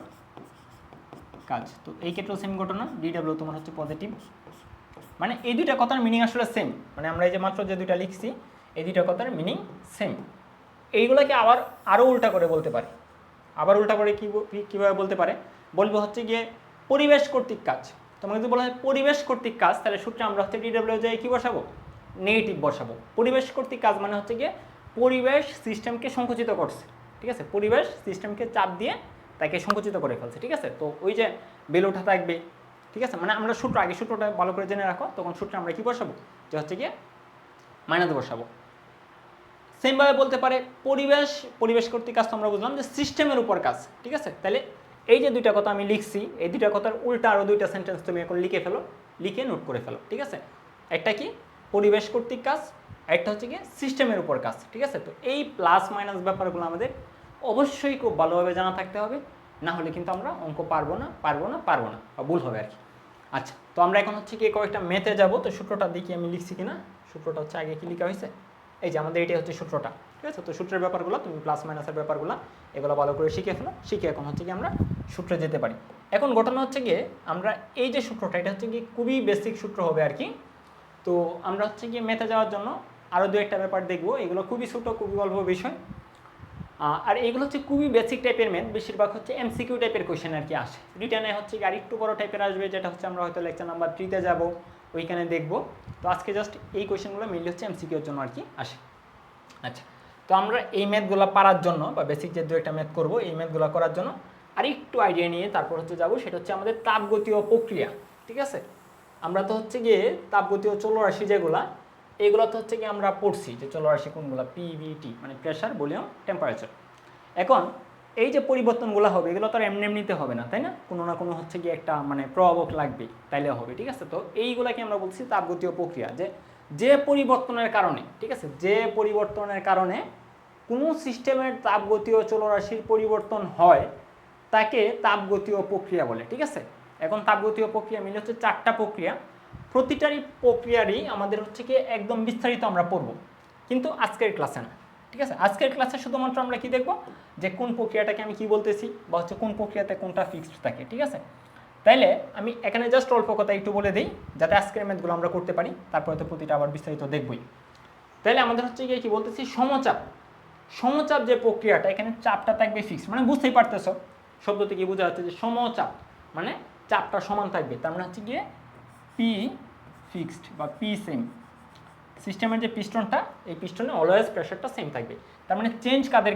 কাজ। তো এই ক্ষেত্রেও সেম ঘটনা, ডিডাব্লিউ তোমার হচ্ছে পজিটিভ। মানে এই দুইটা কথার মিনিং আসলে সেম, মানে আমরা এই যে মাত্র যে দুইটা লিখছি এই দুইটা কথার মিনিং সেম। এইগুলোকে আবার আরও উল্টা করে বলতে পারে, আবার উল্টা করে কীভাবে বলতে পারে, বলবো হচ্ছে গিয়ে পরিবেশ কর্তৃক কাজ। তোমাকে যদি বলা হয় পরিবেশ কর্তৃক কাজ, তাহলে সূত্রে আমরা হচ্ছে ডিডাব্লিউ যায় কী বসাবো? নেগেটিভ বসাবো। পরিবেশ কর্তৃক কাজ মানে হচ্ছে গিয়ে পরিবেশ সিস্টেমকে সংকুচিত করছে, ঠিক আছে, পরিবেশ সিস্টেমকে চাপ দিয়ে তাকে সংকুচিত করে ফেলছে, ঠিক আছে। তো ওই যে বেল ওঠা থাকবে, ঠিক আছে, মানে আমরা সূত্র আগে সূত্রটা ভালো করে জেনে রাখো, তখন সূত্রে আমরা কী বসাবো? যে হচ্ছে গিয়ে মাইনাস বসাবো। সেমভাবে বলতে পারে পরিবেশ কর্তৃক কাজ তো আমরা বুঝলাম যে সিস্টেমের উপর কাজ, ঠিক আছে। তাহলে এই যে দুইটা কথা আমি লিখছি, এই দুইটা কথার উল্টা আরও দুইটা সেন্টেন্স তুমি এখন লিখে ফেলো, লিখে নোট করে ফেলো, ঠিক আছে। একটা কি পরিবেশ কর্তৃক কাজ, একটা হচ্ছে কি সিস্টেমের উপর কাজ, ঠিক আছে। তো এই প্লাস মাইনাস ব্যাপারগুলো আমাদের অবশ্যই খুব ভালোভাবে জানা থাকতে হবে, না হলে কিন্তু আমরা অঙ্ক পারবো না বা ভুল হবে আর কি। আচ্ছা, তো আমরা এখন হচ্ছে কি কয়েকটা মেথে যাব। তো সূত্রটা দেখি আমি লিখছি কিনা, সূত্রটা হচ্ছে আগে কি লেখা হয়েছে, এই যে আমাদের এটাই হচ্ছে সূত্রটা, ঠিক আছে। তো সূত্রের ব্যাপারগুলো তুমি প্লাস মাইনাসের ব্যাপারগুলো এগুলো ভালো করে শিখে ফেলো, শিখে এখন হচ্ছে কি আমরা সূত্রে যেতে পারি। এখন ঘটনা হচ্ছে গিয়ে আমরা এই যে সূত্রটা এটা হচ্ছে কি খুবই বেসিক সূত্র হবে আর কি। তো আমরা হচ্ছে গিয়ে মেথে যাওয়ার জন্য আরও দু একটা ব্যাপার দেখবো, এগুলো খুবই ছোটো, খুবই অল্প বিষয়, আর এইগুলো হচ্ছে খুবই বেসিক টাইপের ম্যাথ, বেশিরভাগ হচ্ছে এমসিকিউ টাইপের কোয়েশ্চেন আর কি আসে। রিটার্নে হচ্ছে আর একটু বড় টাইপের আসবে, যেটা হচ্ছে আমরা হয়তো লেকচার নাম্বার 3-তে যাব, ওইখানে দেখবো। তো আজকে জাস্ট এই কোয়েশ্চেনগুলো মেনলি হচ্ছে এমসিকিউর জন্য আর কি আসে। আচ্ছা, তো আমরা এই ম্যাথগুলো পারার জন্য বা বেসিক যে দু একটা ম্যাথ করবো, এই ম্যাথগুলো করার জন্য আর একটু আইডিয়া নিয়ে তারপর হচ্ছে যাবো, সেটা হচ্ছে আমাদের তাপগতীয় প্রক্রিয়া, ঠিক আছে। আমরা তো হচ্ছে গিয়ে তাপগতীয় চলরাশি যেগুলা, এগুলো তো হচ্ছে গিয়ে আমরা পড়ছি যে চলরাশি কোনগুলো, পিভিটি মানে প্রেশার, ভলিউম, টেম্পারেচার। এখন এই যে পরিবর্তনগুলো হবে এগুলো তো আর এমনিতে হবে না, তাই না, কোনো না কোনো হচ্ছে গিয়ে একটা মানে প্রভাবক লাগবে, তাইলে হবে, ঠিক আছে। তো এইগুলাকে আমরা বলছি তাপগতীয় প্রক্রিয়া, যে পরিবর্তনের কারণে, ঠিক আছে, যে পরিবর্তনের কারণে কোনো সিস্টেমের তাপগতীয় চলরাশির পরিবর্তন হয় তাকে তাপগতীয় প্রক্রিয়া বলে, ঠিক আছে। এখন তাপগতীয় প্রক্রিয়া মিলে হচ্ছে 4টা প্রক্রিয়া। প্রতিটারই প্রক্রিয়ারই আমাদের হচ্ছে কি একদম বিস্তারিত আমরা পড়ব, কিন্তু আজকের ক্লাসে না। ঠিক আছে, আজকের ক্লাসে শুধুমাত্র আমরা কি দেখব, যে কোন প্রক্রিয়াটাকে আমি কি বলতেছি, বা হচ্ছে কোন প্রক্রিয়াতে কোনটা ফিক্সড থাকে। ঠিক আছে, তাইলে আমি এখানে জাস্ট অল্প কথা একটু বলে দিই, যাতে আজকের ম্যাথগুলো আমরা করতে পারি, তারপরে তো প্রতিটা আবার বিস্তারিত দেখবই। তাইলে আমাদের হচ্ছে গিয়ে কি বলতেছি, সমচাপ। সমচাপ যে প্রক্রিয়াটা, এখানে চাপটা থাকবে ফিক্সড, মানে বুঝতেই পারতেছ শব্দতে কি বোঝা যাচ্ছে, যে সমচাপ মানে চাপটা সমান থাকবে, তার মানে হচ্ছে গিয়ে পি ফিক্সড বা পি সেম। সিস্টেমের যে পিস্টনটা, এই পিস্টনে অলওয়েজ প্রেশারটা সেম থাকবে। তার মানে চেঞ্জ কাদের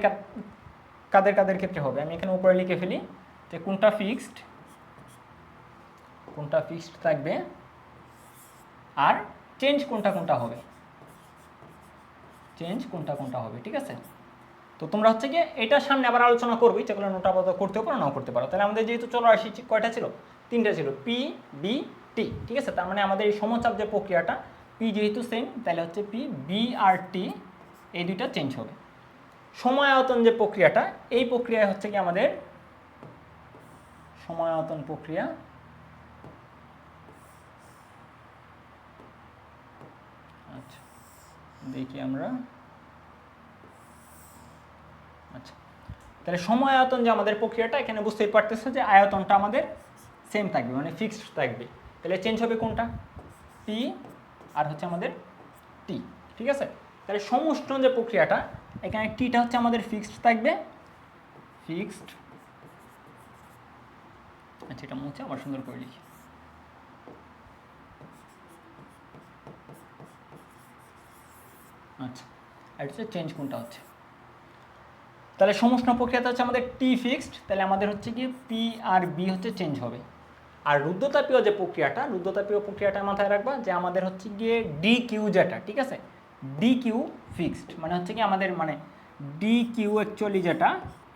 কাদের কাদের ক্ষেত্রে হবে, আমি এখানে উপরে লিখে ফেলি যে কোনটা ফিক্সড থাকবে, আর চেঞ্জ কোনটা কোনটা হবে, ঠিক আছে। তো তোমরা হচ্ছে গিয়ে এটা সামনে আবার আলোচনা করবোই, যেগুলো নোট আপাতত করতেও পারো নাও করতে পারো। তাহলে আমাদের যেহেতু চলো আসি, কয়টা ছিল, তিনটা ছিল, পি বি টি। ঠিক আছে, তার মানে আমাদের এই সমচাপ যে প্রক্রিয়াটা, পি যেহেতু সেম, তাহলে হচ্ছে পি, বি আর টি এই দুইটা চেঞ্জ হবে। সময় আয়তন যে প্রক্রিয়াটা, এই প্রক্রিয়ায় হচ্ছে কি আমাদের সময় আয়তন প্রক্রিয়া, আচ্ছা দেখি আমরা, আচ্ছা তাহলে সময় আয়তন যে আমাদের প্রক্রিয়াটা, এখানে বুঝতেই পারতেছো যে আয়তনটা আমাদের সেম থাকবে, মানে ফিক্সড থাকবে। তাহলে চেঞ্জ হবে কোনটা, পি আর হচ্ছে আমাদের টি। ঠিক আছে, তাহলে সমুষ্ণ যে প্রক্রিয়াটা, এখানে টিটা হচ্ছে আমাদের ফিক্সড থাকবে, ফিক্সড। আচ্ছা এটা মুছে আবার সুন্দর করে লিখি। আচ্ছা আর হচ্ছে চেঞ্জ কোনটা হচ্ছে, তাহলে সমুষ্ণ প্রক্রিয়াতে হচ্ছে আমাদের টি ফিক্সড, তাহলে আমাদের হচ্ছে কি পি আর বি হচ্ছে চেঞ্জ হবে। আর রুদ্ধতাপীয় যে প্রক্রিয়াটা, রুদ্ধতাপীয় প্রক্রিয়াটা মাথায় রাখবা যে আমাদের হচ্ছে গিয়ে ডি কিউ যেটা, ঠিক আছে, ডি কিউ ফিক্সড, মানে হচ্ছে কি আমাদের মানে ডি কিউ অ্যাকচুয়ালি যেটা,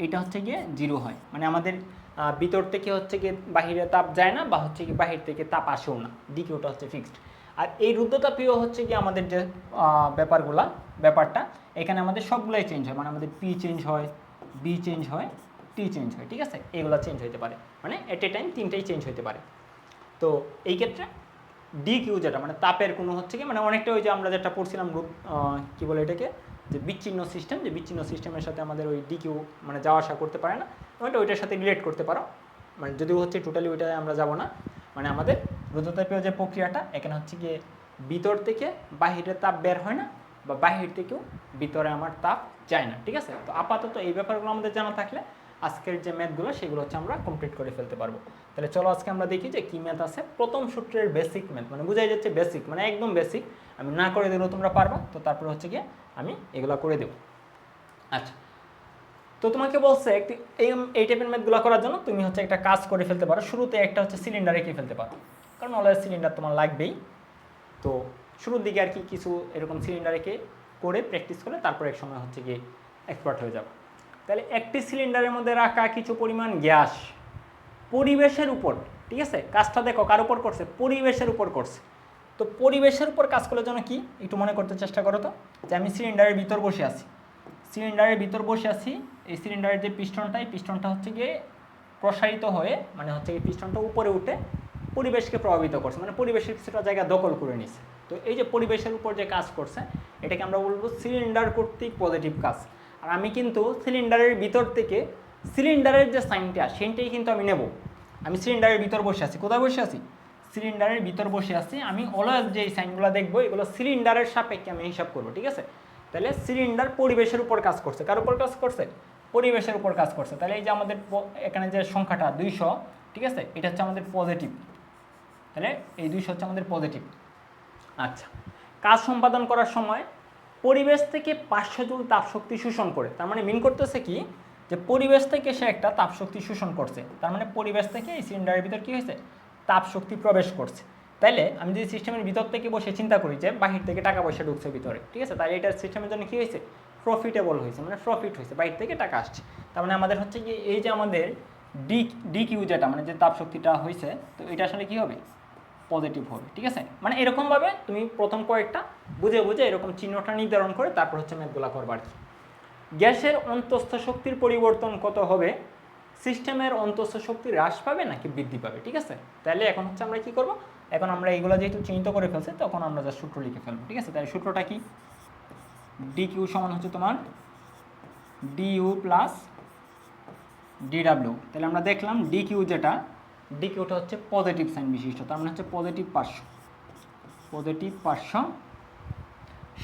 এটা হচ্ছে গিয়ে জিরো হয়, মানে আমাদের ভিতর থেকে হচ্ছে গিয়ে বাহিরে তাপ যায় না, বা হচ্ছে কি বাহির থেকে তাপ আসেও না, ডি কিউটা হচ্ছে ফিক্সড। আর এই রুদ্ধতাপীয় হচ্ছে কি আমাদের যে ব্যাপারটা, এখানে আমাদের সবগুলাই চেঞ্জ হয়, মানে আমাদের পি চেঞ্জ হয়, বি চেঞ্জ হয়, টি চেঞ্জ হয়। ঠিক আছে, এগুলো চেঞ্জ হতে পারে, মানে এট এ টাইম তিনটেই চেঞ্জ হতে পারে। তো এই ক্ষেত্রে ডি কিউ যেটা, মানে তাপের কোনো হচ্ছে কি, মানে অনেকটা ওই যে আমরা যেটা পড়ছিলাম কী বলে এটাকে, যে বিচ্ছিন্ন সিস্টেম, যে বিচ্ছিন্ন সিস্টেমের সাথে আমাদের ওই ডি কিউ মানে যাওয়া আসা করতে পারে না, ওইটা ওইটার সাথে রিলেট করতে পারো, মানে যদিও হচ্ছে টোটালি ওইটায় আমরা যাব না। মানে আমাদের রুদ্ধতাপীয় যে প্রক্রিয়াটা, এখানে হচ্ছে গিয়ে ভিতর থেকে বাহিরে তাপ বের হয় না, বা বাহির থেকেও ভিতরে আমার তাপ যায় না। ঠিক আছে, তো আপাতত এই ব্যাপারগুলো আমাদের জানা থাকলে আজকের যে ম্যাথগুলো সেগুলো হচ্ছে আমরা কমপ্লিট করে ফেলতে পারবো। তাহলে চলো আজকে আমরা দেখি যে কী ম্যাথ আছে। প্রথম সূত্রের বেসিক ম্যাথ, মানে বোঝাই যাচ্ছে বেসিক, মানে একদম বেসিক, আমি না করে দিলেও তোমরা পারবা, তো তারপরে হচ্ছে গিয়ে আমি এগুলো করে দেবো। আচ্ছা, তো তোমাকে বলছে একটি এই টাইপের ম্যাথগুলো করার জন্য তুমি হচ্ছে একটা কাজ করে ফেলতে পারো। শুরুতে একটা হচ্ছে সিলিন্ডার এঁকে ফেলতে পারো, কারণ অলওয়েজ সিলিন্ডার তোমার লাগবেই। তো শুরুর দিকে আর কি কিছু এরকম সিলিন্ডার এঁকে করে প্র্যাকটিস করে তারপর এক সময় হচ্ছে গিয়ে এক্সপার্ট হয়ে যাবে। তাহলে একটি সিলিন্ডারের মধ্যে রাখা কিছু পরিমাণ গ্যাস পরিবেশের উপর, ঠিক আছে, কাজটা দেখো কার উপর করছে, পরিবেশের উপর করছে। তো পরিবেশের উপর কাজ করার জন্য কি একটু মনে করতে চেষ্টা করো তো, যে আমি সিলিন্ডারের ভিতর বসে আছি, এই সিলিন্ডারের যে পিস্টনটা হচ্ছে গিয়ে প্রসারিত হয়ে, মানে হচ্ছে এই পিস্টনটা উপরে উঠে পরিবেশকে প্রভাবিত করছে, মানে পরিবেশের কিছুটা জায়গা দখল করে নিছে। তো এই যে পরিবেশের উপর যে কাজ করছে, এটাকে আমরা বলবো সিলিন্ডার কর্তৃক পজিটিভ কাজ। আর আমি কিন্তু সিলিন্ডারের ভিতর থেকে সিলিন্ডারের যে সাইনটা, সেইটাই কিন্তু আমি নেব। আমি সিলিন্ডারের ভিতর বসে আছি, কোথায় বসে আছি, সিলিন্ডারের ভিতর বসে আছি। আমি অলওয়েজ যে সাইনগুলো দেখবো, এগুলো সিলিন্ডারের সাপেক্ষে আমি হিসাব করবো। ঠিক আছে, তাহলে সিলিন্ডার পরিবেশের উপর কাজ করছে, কার উপর কাজ করছে, পরিবেশের উপর কাজ করছে। তাহলে এই যে আমাদের এখানে যে সংখ্যাটা 200, ঠিক আছে, এটা হচ্ছে আমাদের পজিটিভ, তাহলে এই 200 হচ্ছে আমাদের পজিটিভ। আচ্ছা, কাজ সম্পাদন করার সময় পরিবেশ থেকে 500 জুল তাপশক্তি শোষণ করে, তার মানে মিন করতেছে কি, যে পরিবেশ থেকে সে একটা তাপশক্তি শোষণ করছে, তার মানে পরিবেশ থেকে এই সিলিন্ডারের ভিতর কী হয়েছে, তাপশক্তি প্রবেশ করছে। তাইলে আমি যদি সিস্টেমের ভিতর থেকে বসে চিন্তা করি যে বাহির থেকে টাকা পয়সা ঢুকছে ভিতরে, ঠিক আছে, তাহলে এটার সিস্টেমের জন্য কী হয়েছে, প্রফিটেবল হয়েছে, মানে প্রফিট হয়েছে, বাইরে থেকে টাকা আসছে। তার মানে আমাদের হচ্ছে কি, এই যে আমাদের ডি কিউ যেটা, মানে যে তাপশক্তিটা হয়েছে, তো এটা আসলে কী হবে, পজিটিভ হবে। ঠিক আছে, মানে এরকমভাবে তুমি প্রথম কয়েকটা বুঝে বুঝে এরকম চিহ্নটা নির্ধারণ করে তারপর হচ্ছে ম্যাথগুলো করবা আর কি। গ্যাসের অন্তঃস্থ শক্তির পরিবর্তন কত হবে সিস্টেমের অন্তঃস্থ শক্তি হ্রাস পাবে নাকি বৃদ্ধি পাবে, ঠিক আছে। তাহলে এখন হচ্ছে আমরা কি করব, এখন আমরা এইগুলো যেহেতু চিহ্নিত করে ফেলছি তখন আমরা যা সূত্র লিখে ফেলবো, ঠিক আছে। তাহলে সূত্রটা কি, ডি কিউ সমান হচ্ছে তোমার ডিইউ প্লাস ডিডাব্লিউ। তাহলে আমরা দেখলাম ডি কিউ যেটা, ডি কিউটা হচ্ছে পজিটিভ সাইন বিশিষ্ট, তার মানে হচ্ছে পজিটিভ 500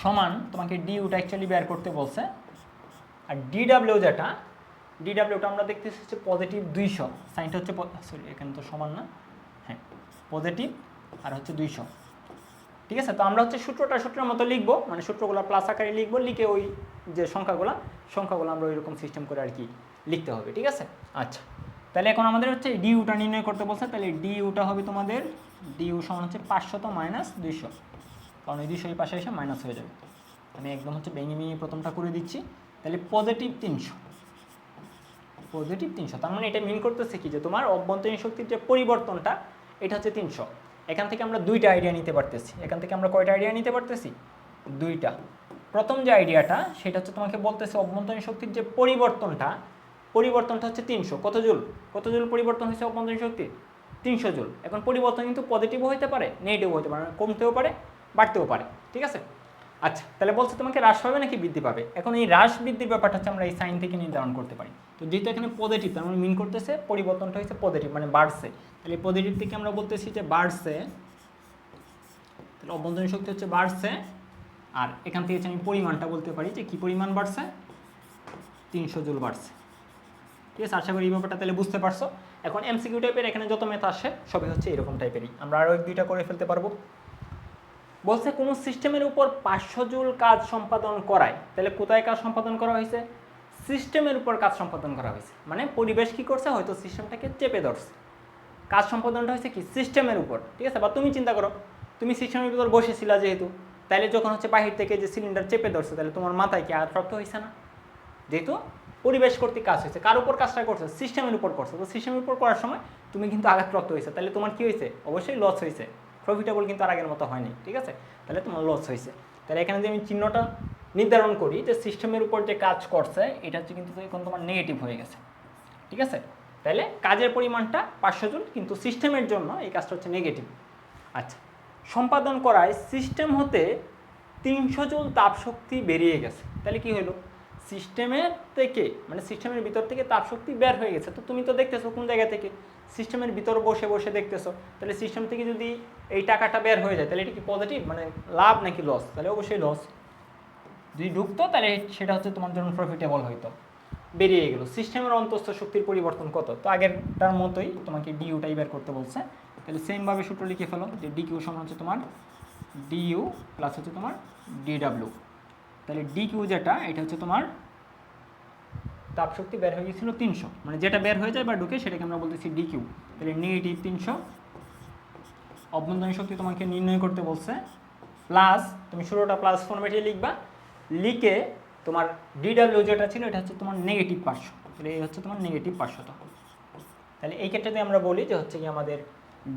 সমান তোমাকে ডিইউটা অ্যাকচুয়ালি বের করতে বলছে। আর ডিডাব্লিউ যেটা, ডিডাব্লিউটা আমরা দেখতেছি হচ্ছে পজিটিভ 200, সাইনটা হচ্ছে সরি এখানে তো সমান না, হ্যাঁ পজিটিভ আর হচ্ছে 200, ঠিক আছে। তো আমরা হচ্ছে সূত্রের মতো লিখবো, মানে সূত্রগুলো প্লাস আকারে লিখবো, লিখে ওই যে সংখ্যাগুলো আমরা ওইরকম সিস্টেম করে আর কি লিখতে হবে, ঠিক আছে। আচ্ছা, তাহলে এখন আমাদের হচ্ছে ডিইউটা নির্ণয় করতে বলছে, তাহলে ডিইউটা হবে তোমাদের ডিইউ সমান হচ্ছে 500 মাইনাস 200, কারণ এই 200 এই পাশে এসে মাইনাস হয়ে যাবে। আমি একদম হচ্ছে ভেঙে ভেঙে প্রথমটা করে দিচ্ছি। তাহলে পজিটিভ 300, তার মানে এটা মিন করতেছে কি যে তোমার অভ্যন্তরীণ শক্তির যে পরিবর্তনটা এটা হচ্ছে 300। এখান থেকে আমরা দুইটা আইডিয়া নিতে পারতেছি, এখান থেকে আমরা কয়টা আইডিয়া নিতে পারতেছি, দুইটা। প্রথম যে আইডিয়াটা সেটা হচ্ছে তোমাকে বলতেছে অভ্যন্তরীণ শক্তির যে পরিবর্তনটা হচ্ছে 300, কত জুল পরিবর্তন হয়েছে অভ্যন্তরীণ শক্তির, 300 জুল। এখন পরিবর্তন কিন্তু পজিটিভও হতে পারে নেগেটিভও হতে পারে, কমতেও পারে বাড়তেও পারে, ঠিক আছে। আচ্ছা, তাহলে বলছে তোমাকে হ্রাস পাবে নাকি বৃদ্ধি পাবে। এখন এই হ্রাস বৃদ্ধির ব্যাপারটা হচ্ছে আমরা এই সাইন থেকে নির্ধারণ করতে পারি। তো যেহেতু এখানে পজিটিভ, তার মানে মিন করতেছে পরিবর্তনটা হচ্ছে পজিটিভ, মানে বাড়ছে। তাহলে পজিটিভ থেকে আমরা বলতেছি যে বাড়ছে, তাহলে অভ্যন্তরীণ শক্তি হচ্ছে বাড়ছে। আর এখান থেকে আমি পরিমাণটা বলতে পারি যে কি পরিমাণ বাড়ছে, 300 জুল বাড়ছে, ঠিক আছে। আশা করি এই ব্যাপারটা তাহলে বুঝতে পারছো। এখন এমসিকিউ টাইপের এখানে যত ম্যাথ আসে সবই হচ্ছে এরকম টাইপেরই, আমরা আরও এক দুইটা করে ফেলতে পারবো। বলছে কোনো সিস্টেমের উপর 500 জুল কাজ সম্পাদন করায়, তাহলে কোথায় কাজ সম্পাদন করা হয়েছে, সিস্টেমের উপর কাজ সম্পাদন করা হয়েছে, মানে পরিবেশ কি করছে, হয়তো সিস্টেমটাকে চেপে ধরছে। কাজ সম্পাদনটা হয়েছে কি সিস্টেমের উপর, ঠিক আছে। বা তুমি চিন্তা করো, তুমি সিস্টেমের ভিতর বসেছিলা যেহেতু, তাহলে যখন হচ্ছে বাহির থেকে যে সিলিন্ডার চেপে ধরছে, তাহলে তোমার মাথায় কি আঘাতপ্রাপ্ত হয়েছে না, যেহেতু পরিবেশ কর্তৃক কাজ হয়েছে। কার উপর কাজটা করছে, সিস্টেমের উপর করছে। তো সিস্টেমের উপর করার সময় তুমি কিন্তু আঘাতপ্রাপ্ত হয়েছে, তাহলে তোমার কি হয়েছে, অবশ্যই লস হয়েছে, প্রফিটেবল কিন্তু আর আগের মতো হয়নি, ঠিক আছে। তাহলে তোমার লস হয়েছে। তাহলে এখানে যে আমি চিহ্নটা নির্ধারণ করি যে সিস্টেমের উপর যে কাজ করছে এটা হচ্ছে কিন্তু এখন তোমার নেগেটিভ হয়ে গেছে, ঠিক আছে। তাহলে কাজের পরিমাণটা 500 জুল, কিন্তু সিস্টেমের জন্য এই কাজটা হচ্ছে নেগেটিভ। আচ্ছা, সম্পাদন করায় সিস্টেম হতে 300 জুল তাপশক্তি বেরিয়ে গেছে। তাহলে কি হলো, সিস্টেমের থেকে মানে সিস্টেমের ভিতর থেকে তাপশক্তি বের হয়ে গেছে। তো তুমি তো দেখতেছো কোন জায়গা থেকে, সিস্টেমের ভিতর বসে বসে দেখতেছো। তাহলে সিস্টেম থেকে যদি এই টাকাটা বের হয়ে যায় তাহলে এটা কি পজিটিভ, মানে লাভ নাকি লস, তাহলে অবশ্যই লস। যদি ঢুকতো তাহলে সেটা হচ্ছে তোমার জন্য প্রফিটেবল হইতো। বেরিয়ে গেল। সিস্টেমের অন্তঃস্থ শক্তির পরিবর্তন কত, তো আগেরটার মতোই তোমাকে ডিইউটাই বের করতে বলছে। তাহলে সেমভাবে সূত্র লিখে ফেলো যে ডিকিউ সমান হচ্ছে তোমার ডিইউ প্লাস হচ্ছে তোমার ডিডাব্লিউ। তাহলে ডিকিউ যেটা এটা হচ্ছে তোমার তাপশক্তি বের হয়ে গেছিলো 300, মানে যেটা বের হয়ে যায় বা ঢুকে সেটাকে আমরা বলতেছি ডিকিউ। তাহলে নেগেটিভ 300 অভ্যন্তরীণ শক্তি তোমাকে নির্ণয় করতে বলছে, প্লাস তুমি শুরুটা প্লাস ফর্মেটে লিখবা, লিখে তোমার ডিডাব্লিউ যেটা ছিল এটা হচ্ছে তোমার নেগেটিভ 500, তাহলে এই হচ্ছে তোমার নেগেটিভ 500। তাহলে এই ক্ষেত্রে আমরা বলি যে হচ্ছে কি আমাদের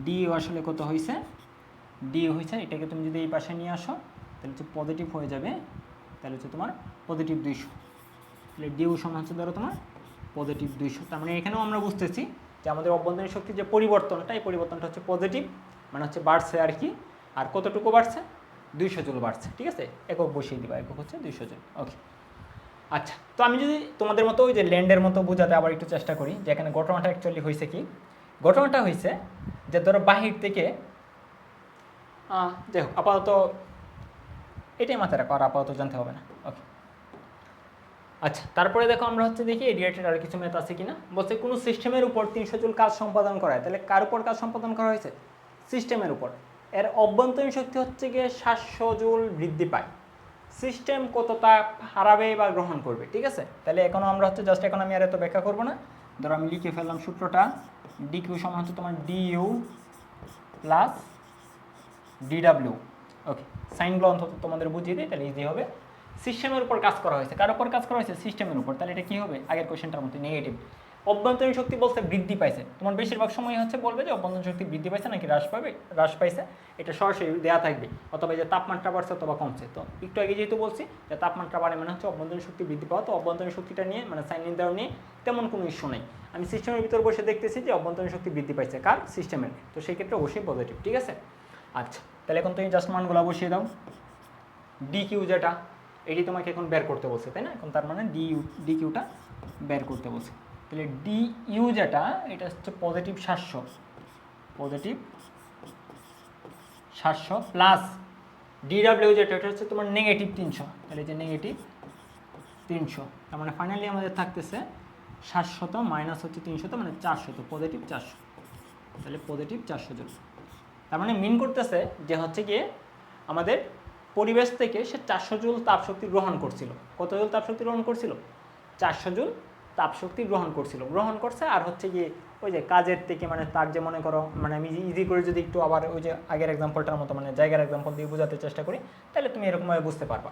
ডিইউ আসলে কত হয়েছে, ডিইউ হয়েছে এটাকে তুমি যদি এই পাশে নিয়ে আসো তাহলে হচ্ছে পজিটিভ হয়ে যাবে, তাহলে হচ্ছে তোমার পজিটিভ 200। তাহলে ডিইউ সমান হচ্ছে ধরো তোমার পজিটিভ 200। তার মানে এখানেও আমরা বুঝতেছি যে আমাদের অভ্যন্তরীণ শক্তির যে পরিবর্তনটা, এই পরিবর্তনটা হচ্ছে পজিটিভ, মানে হচ্ছে বাড়ছে আর কি। আর কতটুকু বাড়ছে, 200 জুল বাড়ছে, ঠিক আছে। একক বসিয়ে দিবা, একক হচ্ছে 200 জুল, ওকে। আচ্ছা, তো আমি যদি তোমাদের মতো ওই যে ল্যান্ডের মতো বোঝাতে আবার একটু চেষ্টা করি যে এখানে ঘটনাটা অ্যাকচুয়ালি হয়েছে কি, ঘটনাটা হয়েছে যে ধরো বাহির থেকে যাই হোক আপাতত এটাই মাথায় রাখো, আর আপাতত জানতে হবে না, ওকে। আচ্ছা, তারপরে দেখো আমরা হচ্ছে দেখি এই রিলেটেড আর কিছু ম্যাথ আছে কিনা। বলছে কোনো সিস্টেমের উপর 300 জুল কাজ সম্পাদন করায়, তাহলে কার উপর কাজ সম্পাদন করা হয়েছে, সিস্টেমের উপর। এর অভ্যন্তরীণ শক্তি হচ্ছে গিয়ে 700 জুল বৃদ্ধি পায়। সিস্টেম কত তাপ হারাবে বা গ্রহণ করবে, ঠিক আছে। তাহলে এখন আমরা হচ্ছে জাস্ট এখন আমি আর এত ব্যাখ্যা করবো না, ধরো আমি লিখে ফেললাম সূত্রটা, ডিকিউ সমান হচ্ছে তোমার ডিইউ প্লাস ডিডাব্লিউ, ওকে। সাইনগুলো অন্তত তোমাদের বুঝিয়ে দিই তাহলে ইজি হবে। সিস্টেমের উপর কাজ করা হয়েছে, কার উপর কাজ করা হয়েছে, সিস্টেমের উপর। তাহলে এটা কী হবে, আগের কোয়েশ্চেনটার মতো নেগেটিভ। অভ্যন্তরীণ শক্তি বলছে বৃদ্ধি পাইছে, তোমার বেশিরভাগ সময় হচ্ছে বলবে যে অভ্যন্তরীণ শক্তি বৃদ্ধি পাইছে নাকি হ্রাস পাইছে, এটা সরাসরি দেওয়া থাকবে, অথবা যে তাপমাত্রা বাড়ছে অথবা কমছে। তো একটু আগে যেহেতু বলছি যে তাপমাত্রা বাড়ে মানে হচ্ছে অভ্যন্তরীণ শক্তি বৃদ্ধি পাওয়া, তো অভ্যন্তরীণ শক্তিটা নিয়ে মানে সাইন নির্ধারণ নিয়ে তেমন কোনো ইস্যু নেই। আমি সিস্টেমের ভিতর বসে দেখতেছি যে অভ্যন্তরীণ শক্তি বৃদ্ধি পাইছে কার, সিস্টেমের, তো সেই ক্ষেত্রে অবশ্যই পজিটিভ। ঠিক আছে, আচ্ছা তাহলে এখন তুমি জাস্ট মানগুলো বসিয়ে দাও। ডি কিউ যেটা এটি তোমাকে এখন বের করতে বলছে, তাই না? এখন তার মানে ডি কিউটা বের করতে বলছে। তাহলে ডি ইউ যেটা এটা হচ্ছে পজিটিভ 700, পজিটিভ 700 প্লাস ডিডাব্লিউ যেটা এটা হচ্ছে তোমার নেগেটিভ 300, তাহলে যে নেগেটিভ 300, তার মানে ফাইনালি আমাদের থাকতেছে 700 মাইনাস হচ্ছে 300, মানে 400, পজিটিভ 400, তাহলে পজিটিভ 400 জুল। তার মানে মিন করতেছে যে হচ্ছে গিয়ে আমাদের পরিবেশ থেকে সে 400 জুল তাপশক্তি গ্রহণ করছিল। কত জুল তাপশক্তি গ্রহণ করছিল? 400 জুল তাপশক্তি গ্রহণ করছে। আর হচ্ছে গিয়ে ওই যে কাজের থেকে মানে তার যে মনে করো, মানে আমি ইজি করে যদি একটু আবার ওই যে আগের এক্সাম্পলটার মতো মানে জায়গার এক্সাম্পল দিয়ে বোঝাতে চেষ্টা করি, তাহলে তুমি এরকমভাবে বুঝতে পারবা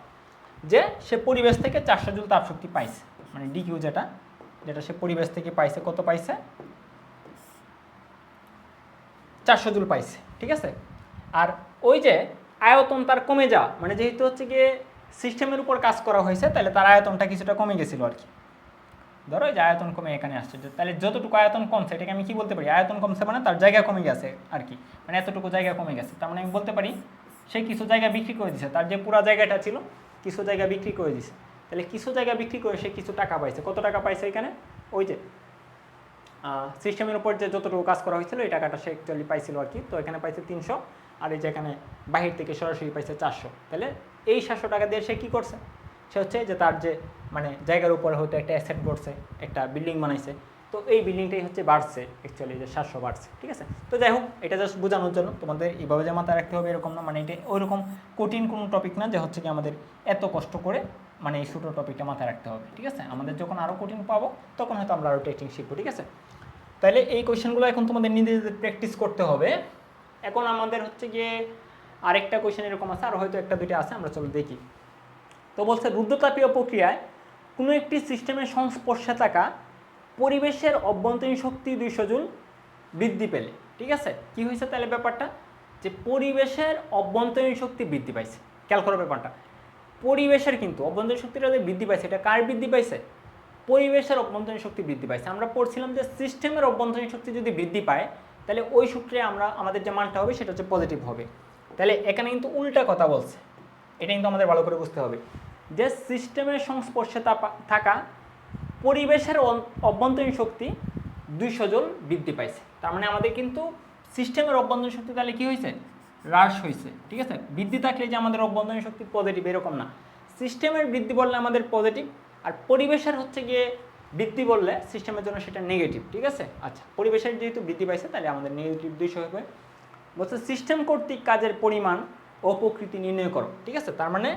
যে সে পরিবেশ থেকে 400 জুল তাপশক্তি পাইছে, মানে ডিকিউ যেটা সে পরিবেশ থেকে পাইছে, কত পাইছে? 400 জুল পাইছে। ঠিক আছে, আর ওই যে আয়তন তার কমে যাওয়া, মানে যেহেতু হচ্ছে গিয়ে সিস্টেমের উপর কাজ করা হয়েছে, তাহলে তার আয়তনটা কিছুটা কমে গেছিলো আর কি। ধরো যে আয়তন কমে এখানে আসছে, তাহলে যতটুকু আয়তন কমছে এটাকে আমি কি বলতে পারি? আয়তন কমছে মানে তার জায়গা কমে গেছে আর কি, মানে এতটুকু জায়গা কমে গেছে। তার মানে আমি বলতে পারি সে কিছু জায়গা বিক্রি করে দিছে, তার যে পুরো জায়গাটা ছিল কিছু জায়গা বিক্রি করে দিছে। তাহলে কিছু জায়গা বিক্রি করে সে কিছু টাকা পাইছে। কত টাকা পাইছে এখানে? ওই যে সিস্টেমের উপর যে যতটুকু কাজ করা হয়েছিল এই টাকাটা সে অ্যাকচুয়ালি পাইছিল আর কি। তো এখানে পাইছে 300, আর এই যে এখানে বাহির থেকে সরাসরি পাইছে 400। তাহলে এই 700 টাকা দিয়ে সে কী করছে? সে হচ্ছে যে তার যে মানে জায়গার উপরে হয়তো একটা অ্যাসেট করছে, একটা বিল্ডিং বানাইছে, তো এই বিল্ডিংটাই হচ্ছে বাড়ছে অ্যাকচুয়ালি, যে 700 বাড়ছে। ঠিক আছে, তো যাই হোক এটা জাস্ট বোঝানোর জন্য, তোমাদের এইভাবে যে মাথায় রাখতে হবে এরকম না, মানে এটা ওইরকম কঠিন কোনো টপিক না যে হচ্ছে কি আমাদের এত কষ্ট করে মানে এই ছোটো টপিকটা মাথায় রাখতে হবে। ঠিক আছে, আমাদের যখন আরও কঠিন পাবো তখন হয়তো আমরা আরও টেস্টিং শিখবো। ঠিক আছে, তাহলে এই কোয়েশ্চেনগুলো এখন তোমাদের নিজেদের প্র্যাকটিস করতে হবে। এখন আমাদের হচ্ছে গিয়ে আরেকটা কোয়েশ্চেন এরকম আছে, আর হয়তো একটা দুইটা আছে, আমরা চলো দেখি। তো বলছে রুদ্রতাপীয় প্রক্রিয়ায় কোনো একটি সিস্টেমের সংস্পর্শে থাকা পরিবেশের অভ্যন্তরীণ শক্তি 200 জুল বৃদ্ধি পেলে, ঠিক আছে, কি হয়েছে তাহলে ব্যাপারটা? যে পরিবেশের অভ্যন্তরীণ শক্তি বৃদ্ধি পাইছে। খেয়াল করো ব্যাপারটা, পরিবেশের কিন্তু অভ্যন্তরীণ শক্তিটা যে বৃদ্ধি পাইছে, এটা কার বৃদ্ধি পাইছে? পরিবেশের অভ্যন্তরীণ শক্তি বৃদ্ধি পাইছে। আমরা পড়ছিলাম যে সিস্টেমের অভ্যন্তরীণ শক্তি যদি বৃদ্ধি পায় তাহলে ওই সূত্রে আমাদের যে মানটা হবে সেটা হচ্ছে পজিটিভ হবে। তাহলে এখানে কিন্তু উল্টা কথা বলছে, এটা কিন্তু আমাদের ভালো করে বুঝতে হবে যে সিস্টেমের সংস্পর্শে থাকা পরিবেশের অভ্যন্তরীণ শক্তি 200 জুল বৃদ্ধি পাইছে। তার মানে আমাদের কিন্তু সিস্টেমের অভ্যন্তরীণ শক্তি তাহলে কী হয়েছে? হ্রাস হয়েছে। ঠিক আছে, বৃদ্ধি থাকলে যে আমাদের অভ্যন্তরীণ শক্তি পজিটিভ এরকম না, সিস্টেমের বৃদ্ধি বললে আমাদের পজিটিভ, আর পরিবেশের হচ্ছে গিয়ে বৃদ্ধি বললে সিস্টেমের জন্য সেটা নেগেটিভ। ঠিক আছে, আচ্ছা পরিবেশের যেহেতু বৃদ্ধি পাইছে তাহলে আমাদের নেগেটিভ 200 হবে। বলছে সিস্টেম কর্তৃক কাজের পরিমাণ ও প্রকৃতি নির্ণয় করো। ঠিক আছে, তার মানে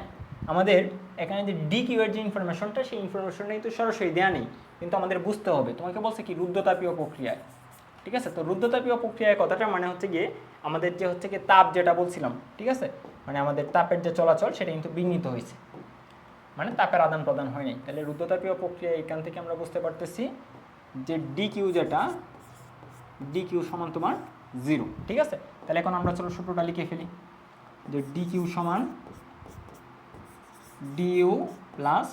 আমাদের এখানে যে ডি কিউ এর যে ইনফরমেশনটা, সেই ইনফরমেশনটা কিন্তু সরাসরি দেওয়া নেই, কিন্তু আমাদের বুঝতে হবে। তোমাকে বলছে কি রুদ্রতাপীয় প্রক্রিয়ায়। ঠিক আছে, তো রুদ্রতাপীয় প্রক্রিয়ায় কথাটা মানে হচ্ছে গিয়ে আমাদের যে হচ্ছে গিয়ে তাপ যেটা বলছিলাম, ঠিক আছে, মানে আমাদের তাপের যে চলাচল সেটা কিন্তু বিঘ্নিত হয়েছে, মানে তাপের আদান প্রদান হয় নাই। তাহলে রুদ্রতাপীয় প্রক্রিয়া এখান থেকে আমরা বুঝতে পারতেছি যে ডি কিউ যেটা, ডি কিউ সমান তোমার 0। ঠিক আছে, তাহলে এখন আমরা চলো সূত্রটা লিখে ফেলি যে ডি কিউ সমান ডিইউ প্লাস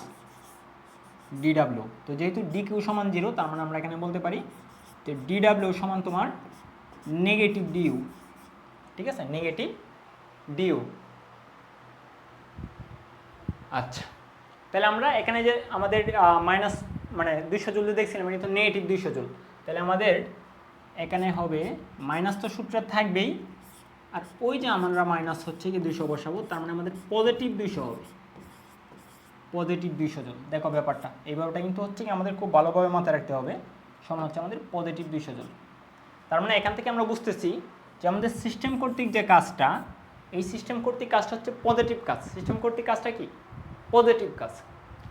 ডিডাব্লিউ। তো যেহেতু ডি কিউ সমান 0, তার মানে আমরা এখানে বলতে পারি যে ডিডাব্লিউ সমান তোমার নেগেটিভ ডিইউ। ঠিক আছে, নেগেটিভ ডিইউ। আচ্ছা, তাহলে আমরা এখানে যে আমাদের মাইনাস মানে 200 জুল দেখছিলাম, কিন্তু নেগেটিভ 200 জুল, তাহলে আমাদের এখানে হবে মাইনাস তো সূত্রে থাকবেই, আর ওই যে আমরা মাইনাস হচ্ছে কি 200 বসাবো, তার মানে আমাদের পজিটিভ 200 হবে, পজিটিভ 200 জুল। দেখো ব্যাপারটা এই ব্যাপারটা কিন্তু হচ্ছে কি আমাদের খুব ভালোভাবে মাথায় রাখতে হবে। শোনা হচ্ছে আমাদের পজিটিভ 200 জুল। তার মানে এখান থেকে আমরা বুঝতেছি যে আমাদের সিস্টেম কর্তৃক যে কাজটা, এই সিস্টেম কর্তৃক কাজটা হচ্ছে পজিটিভ কাজ। সিস্টেম কর্তৃক কাজটা কি? পজিটিভ কাজ।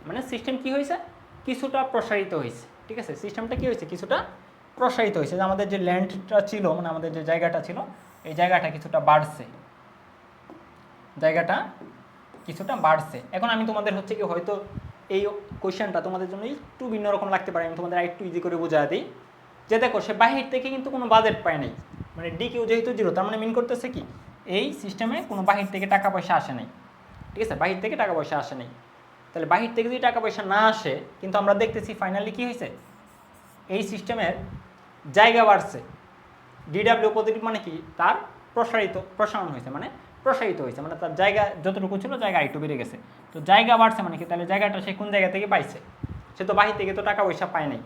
মানে সিস্টেম কি হয়েছে? কিছুটা প্রসারিত হয়েছে। ঠিক আছে, সিস্টেমটা কি হয়েছে? কিছুটা প্রসারিত হয়েছে। যে আমাদের যে ল্যান্ডটা ছিল, মানে আমাদের যে জায়গাটা ছিল, এই জায়গাটা কিছুটা বাড়ছে, জায়গাটা কিছুটা বাড়ছে। এখন আমি তোমাদের হচ্ছে কি হয়তো এই কোয়েশ্চেনটা তোমাদের জন্য একটু ভিন্ন রকম লাগতে পারে, আমি তোমাদের একটু ইজি করে বোঝা দিই। যে দেখো সে বাহির থেকে কিন্তু কোনো বাজেট পায় নাই, মানে ডি কিউ যেহেতু জিরো, তার মানে মিন করতেছে কি এই সিস্টেমে কোনো বাহির থেকে টাকা পয়সা আসে নাই, ঠিক আছে, বাহির থেকে টাকা পয়সা আসে নাই। তাহলে বাহির থেকে যদি টাকা পয়সা না আসে, কিন্তু আমরা দেখতেছি ফাইনালি কি হয়েছে, এই সিস্টেমের জায়গা বাড়ছে। ডিডাব্লিউ পজিটিভ মানে কি, তার প্রসারণ হয়েছে, মানে প্রসারিত হয়েছে, মানে তার জায়গা যতটুকু ছিল জায়গা একটু বেড়ে গেছে। তো জায়গা বাড়ছে মানে কি, তাহলে জায়গাটা সে কোন জায়গা থেকে পাইছে, সে তো বাহির থেকে তো টাকা পয়সা পায় নাই,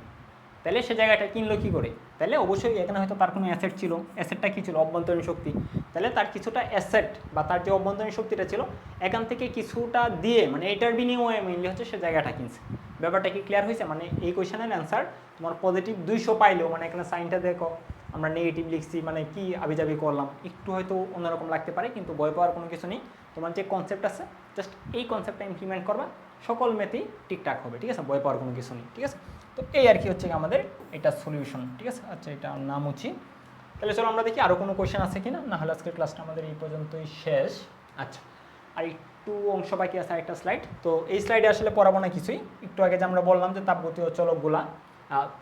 তাহলে সে জায়গাটা কিনলো কী করে, তাহলে অবশ্যই এখানে হয়তো তার কোনো অ্যাসেট ছিল, অ্যাসেটটা কী ছিল, অভ্যন্তরীণ শক্তি, তাহলে তার কিছুটা অ্যাসেট বা তার যে অভ্যন্তরীণ শক্তিটা ছিল এখান থেকে কিছুটা দিয়ে, মানে এটার বিনিময়ে মেইনলি হচ্ছে সে জায়গাটা কিনছে। ব্যাপারটা কি ক্লিয়ার হয়েছে? মানে এই কোয়েশনের অ্যান্সার তোমার পজিটিভ 200 পাইলেও, মানে এখানে সাইনটা দেখো আমরা নেগেটিভ লিখছি, মানে কি আবিজাবি করলাম, একটু হয়তো অন্যরকম লাগতে পারে, কিন্তু ভয় পাওয়ার কোনো কিছু নেই। তোমার যে কনসেপ্ট আছে জাস্ট এই কনসেপ্টটা ইমপ্লিমেন্ট করবা, সকল ম্যাথই ঠিকঠাক হবে, ঠিক আছে, ভয় পাওয়ার কোনো কিছু নেই, ঠিক আছে। তো এই আর কি হচ্ছে আমাদের এটা সলিউশন, ঠিক আছে। আচ্ছা, এটা নাম উচি। তাহলে চলো আমরা দেখি আরও কোনো কোয়েশ্চেন আছে কি না, না হলে আজকের ক্লাসটা আমাদের এই পর্যন্তই শেষ। আচ্ছা, আর একটু অংশ বাকি আছে, একটা স্লাইড। তো এই স্লাইডে আসলে পড়াবো না কিছুই, একটু আগে যে আমরা বললাম যে তাপগতীয় চলকগুলা,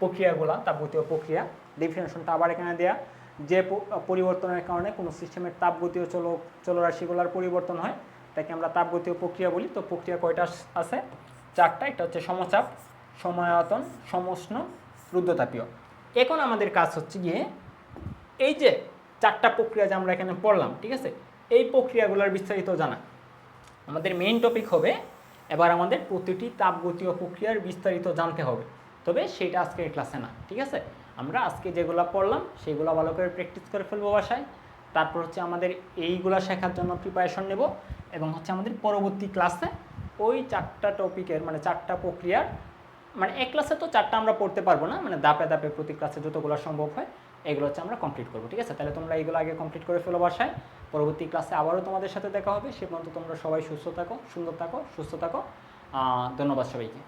প্রক্রিয়াগুলা, তাপগতীয় প্রক্রিয়া ডেফিনেশনটা আবার এখানে দেয়া, যে পরিবর্তনের কারণে কোনো সিস্টেমের তাপগতীয় চলরাশিগুলার পরিবর্তন হয় তাকে আমরা তাপগতীয় প্রক্রিয়া বলি। তো প্রক্রিয়া কয়টা আছে? 4টা। একটা হচ্ছে সমচাপ, সময়তন, সমুষ্ণ, রুদ্ধতাপীয়। এখন আমাদের কাজ হচ্ছে গিয়ে এই যে 4টা প্রক্রিয়া যে আমরা এখানে পড়লাম, ঠিক আছে, এই প্রক্রিয়াগুলোর বিস্তারিত জানা আমাদের মেইন টপিক হবে। এবার আমাদের প্রতিটি তাপগতীয় প্রক্রিয়ার বিস্তারিত জানতে হবে, তবে সেটা আজকের ক্লাসে না, ঠিক আছে। আমরা আজকে যেগুলো পড়লাম সেগুলো ভালো করে প্র্যাকটিস করে ফেলবো বাসায়, তারপর হচ্ছে আমাদের এইগুলো শেখার জন্য প্রিপারেশন নেব, এবং হচ্ছে আমাদের পরবর্তী ক্লাসে ওই 4টা টপিকের, মানে 4টা প্রক্রিয়ার, মানে এক ক্লাসে তো 4টা আমরা পড়তে পারবো না, মানে ধাপে ধাপে প্রতি ক্লাসে যতগুলো সম্ভব হয় এগুলো হচ্ছে আমরা কমপ্লিট করবো, ঠিক আছে। তাহলে তোমরা এইগুলো আগে কমপ্লিট করে ফেলো বাসায়, পরবর্তী ক্লাসে আবারও তোমাদের সাথে দেখা হবে। সে পর্যন্ত তোমরা সবাই সুস্থ থাকো, সুন্দর থাকো, সুস্থ থাকো। ধন্যবাদ সবাইকে।